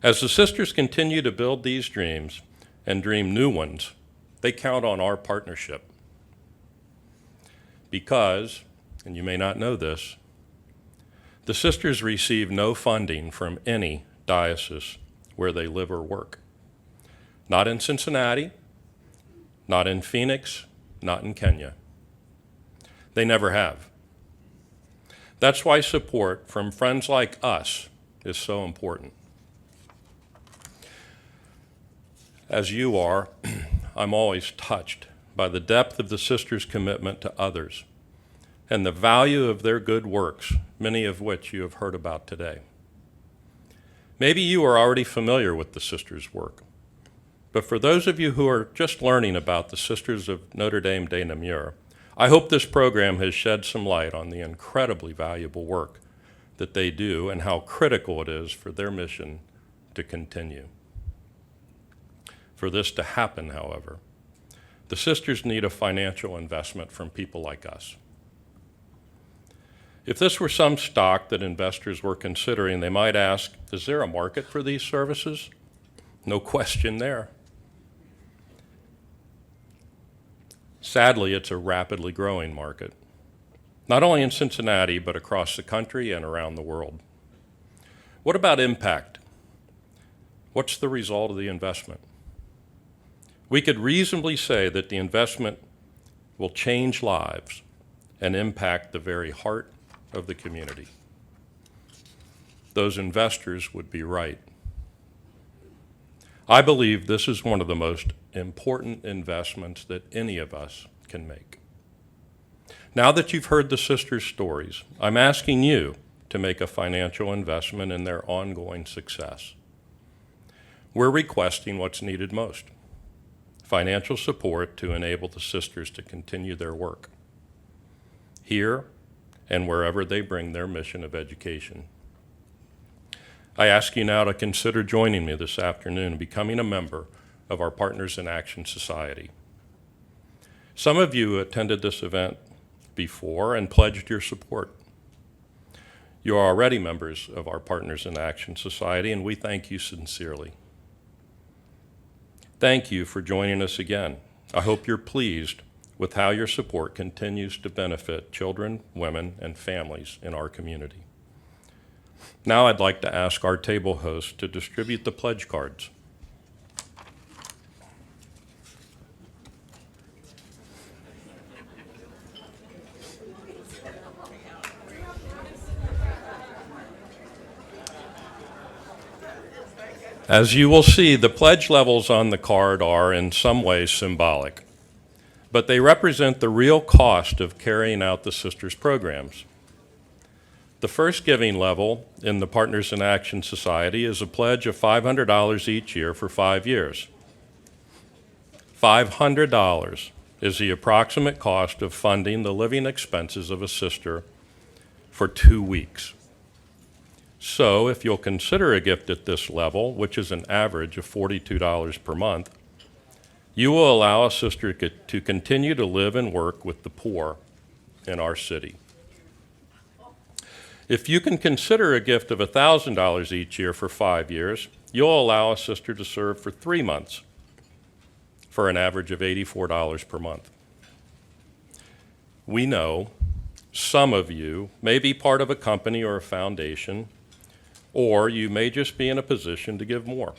As the sisters continue to build these dreams and dream new ones, they count on our partnership. Because, and you may not know this, the sisters receive no funding from any diocese where they live or work. Not in Cincinnati, not in Phoenix, not in Kenya. They never have. That's why support from friends like us is so important. As you are, I'm always touched by the depth of the sisters' commitment to others and the value of their good works, many of which you have heard about today. Maybe you are already familiar with the sisters' work, but for those of you who are just learning about the Sisters of Notre Dame de Namur, I hope this program has shed some light on the incredibly valuable work that they do and how critical it is for their mission to continue. For this to happen, however, the sisters need a financial investment from people like us. If this were some stock that investors were considering, they might ask, is there a market for these services? No question there. Sadly, it's a rapidly growing market, not only in Cincinnati, but across the country and around the world. What about impact? What's the result of the investment? We could reasonably say that the investment will change lives and impact the very heart of the community. Those investors would be right. I believe this is one of the most important investments that any of us can make. Now that you've heard the sisters' stories, I'm asking you to make a financial investment in their ongoing success. We're requesting what's needed most: financial support to enable the sisters to continue their work here and wherever they bring their mission of education. I ask you now to consider joining me this afternoon and becoming a member of our Partners in Action Society. Some of you who attended this event before and pledged your support. You are already members of our Partners in Action Society, and we thank you sincerely. Thank you for joining us again. I hope you're pleased with how your support continues to benefit children, women, and families in our community. Now I'd like to ask our table host to distribute the pledge cards. As you will see, the pledge levels on the card are in some ways symbolic, but they represent the real cost of carrying out the Sisters programs. The first giving level in the Partners in Action Society is a pledge of $500 each year for 5 years. $500 is the approximate cost of funding the living expenses of a sister for 2 weeks. So if you'll consider a gift at this level, which is an average of $42 per month, you will allow a sister to continue to live and work with the poor in our city. If you can consider a gift of $1,000 each year for 5 years, you'll allow a sister to serve for 3 months for an average of $84 per month. We know some of you may be part of a company or a foundation, or you may just be in a position to give more.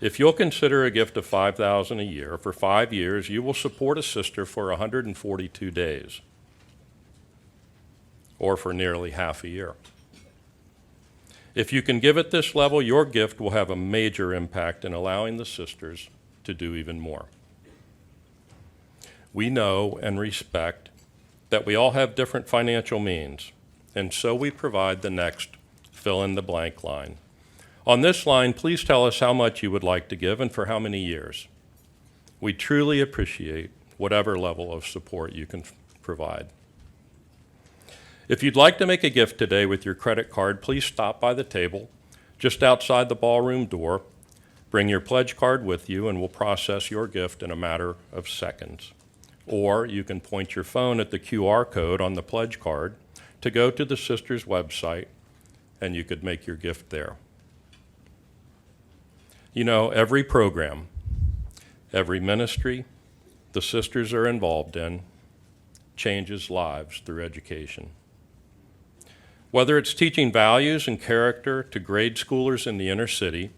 If you'll consider a gift of $5,000 a year for 5 years, you will support a sister for 142 days, or for nearly half a year. If you can give at this level, your gift will have a major impact in allowing the sisters to do even more. We know and respect that we all have different financial means, and so we provide the next fill-in-the-blank line. On this line, please tell us how much you would like to give and for how many years. We truly appreciate whatever level of support you can provide. If you'd like to make a gift today with your credit card, please stop by the table just outside the ballroom door. Bring your pledge card with you and we'll process your gift in a matter of seconds. Or you can point your phone at the QR code on the pledge card to go to the Sisters website and you could make your gift there. You know, every program, every ministry the sisters are involved in changes lives through education. Whether it's teaching values and character to grade schoolers in the inner city,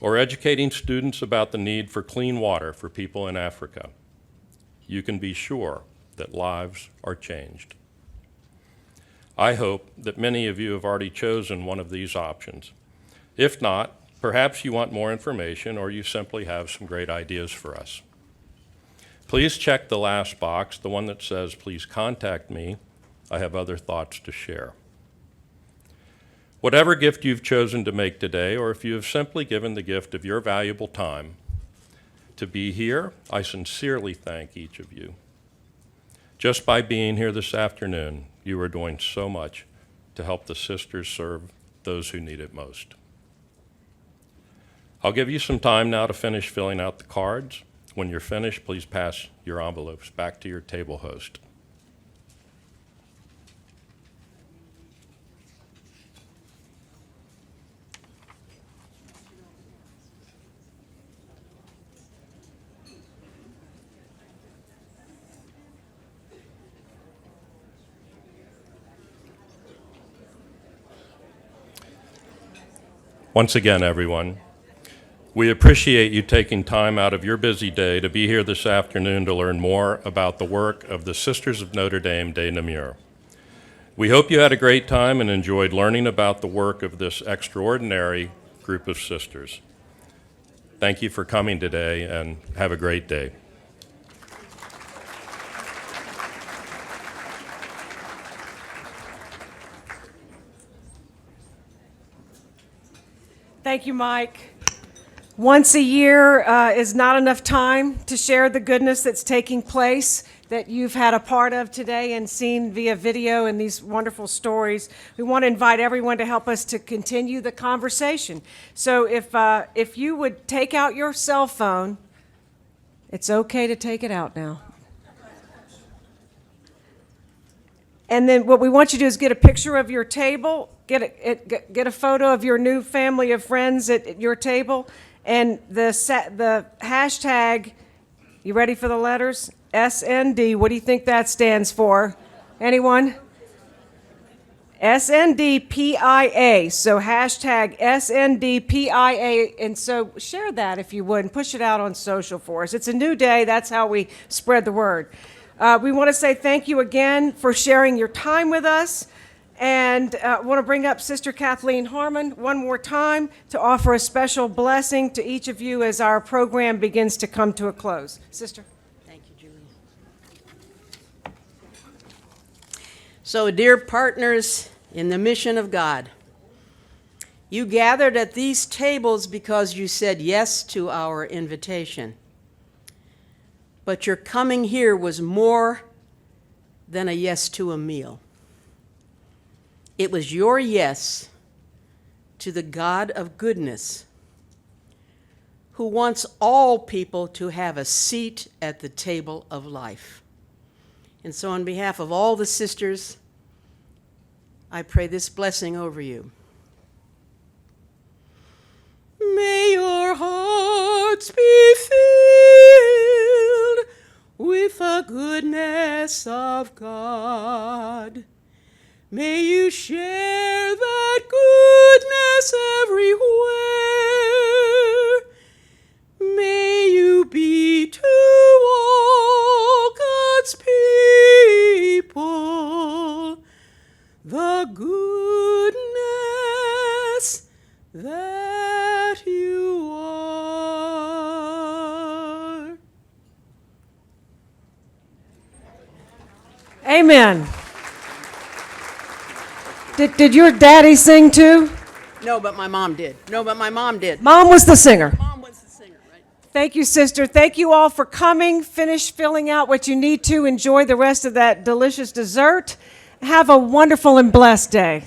or educating students about the need for clean water for people in Africa, you can be sure that lives are changed. I hope that many of you have already chosen one of these options. If not, perhaps you want more information or you simply have some great ideas for us. Please check the last box, the one that says, "Please contact me. I have other thoughts to share." Whatever gift you've chosen to make today, or if you have simply given the gift of your valuable time to be here, I sincerely thank each of you. Just by being here this afternoon, you are doing so much to help the sisters serve those who need it most. I'll give you some time now to finish filling out the cards. When you're finished, please pass your envelopes back to your table host. Once again, everyone, we appreciate you taking time out of your busy day to be here this afternoon to learn more about the work of the Sisters of Notre Dame de Namur. We hope you had a great time and enjoyed learning about the work of this extraordinary group of sisters. Thank you for coming today and have a great day. Thank you, Mike. Once a year is not enough time to share the goodness that's taking place that you've had a part of today and seen via video and these wonderful stories. We want to invite everyone to help us to continue the conversation. So if you would take out your cell phone, it's okay to take it out now. And then what we want you to do is get a picture of your table, get a photo of your new family of friends at your table, and the hashtag, you ready for the letters? SND, what do you think that stands for? Anyone? SNDPIA, so hashtag SNDPIA, and so share that if you would, and push it out on social for us. It's a new day, that's how we spread the word. We want to say thank you again for sharing your time with us, and want to bring up Sister Kathleen Harmon one more time to offer a special blessing to each of you as our program begins to come to a close. Sister. Thank you, Julie. So, dear partners in the mission of God, you gathered at these tables because you said yes to our invitation. But your coming here was more than a yes to a meal. It was your yes to the God of goodness, who wants all people to have a seat at the table of life. And so on behalf of all the sisters, I pray this blessing over you. May your hearts be filled with the goodness of God. May you share that goodness everywhere. May you be to all God's people the goodness that you are. Amen. Did your daddy sing too? No, but my mom did. Mom was the singer. Thank you, sister. Thank you all for coming. Finish filling out what you need to. Enjoy the rest of that delicious dessert. Have a wonderful and blessed day.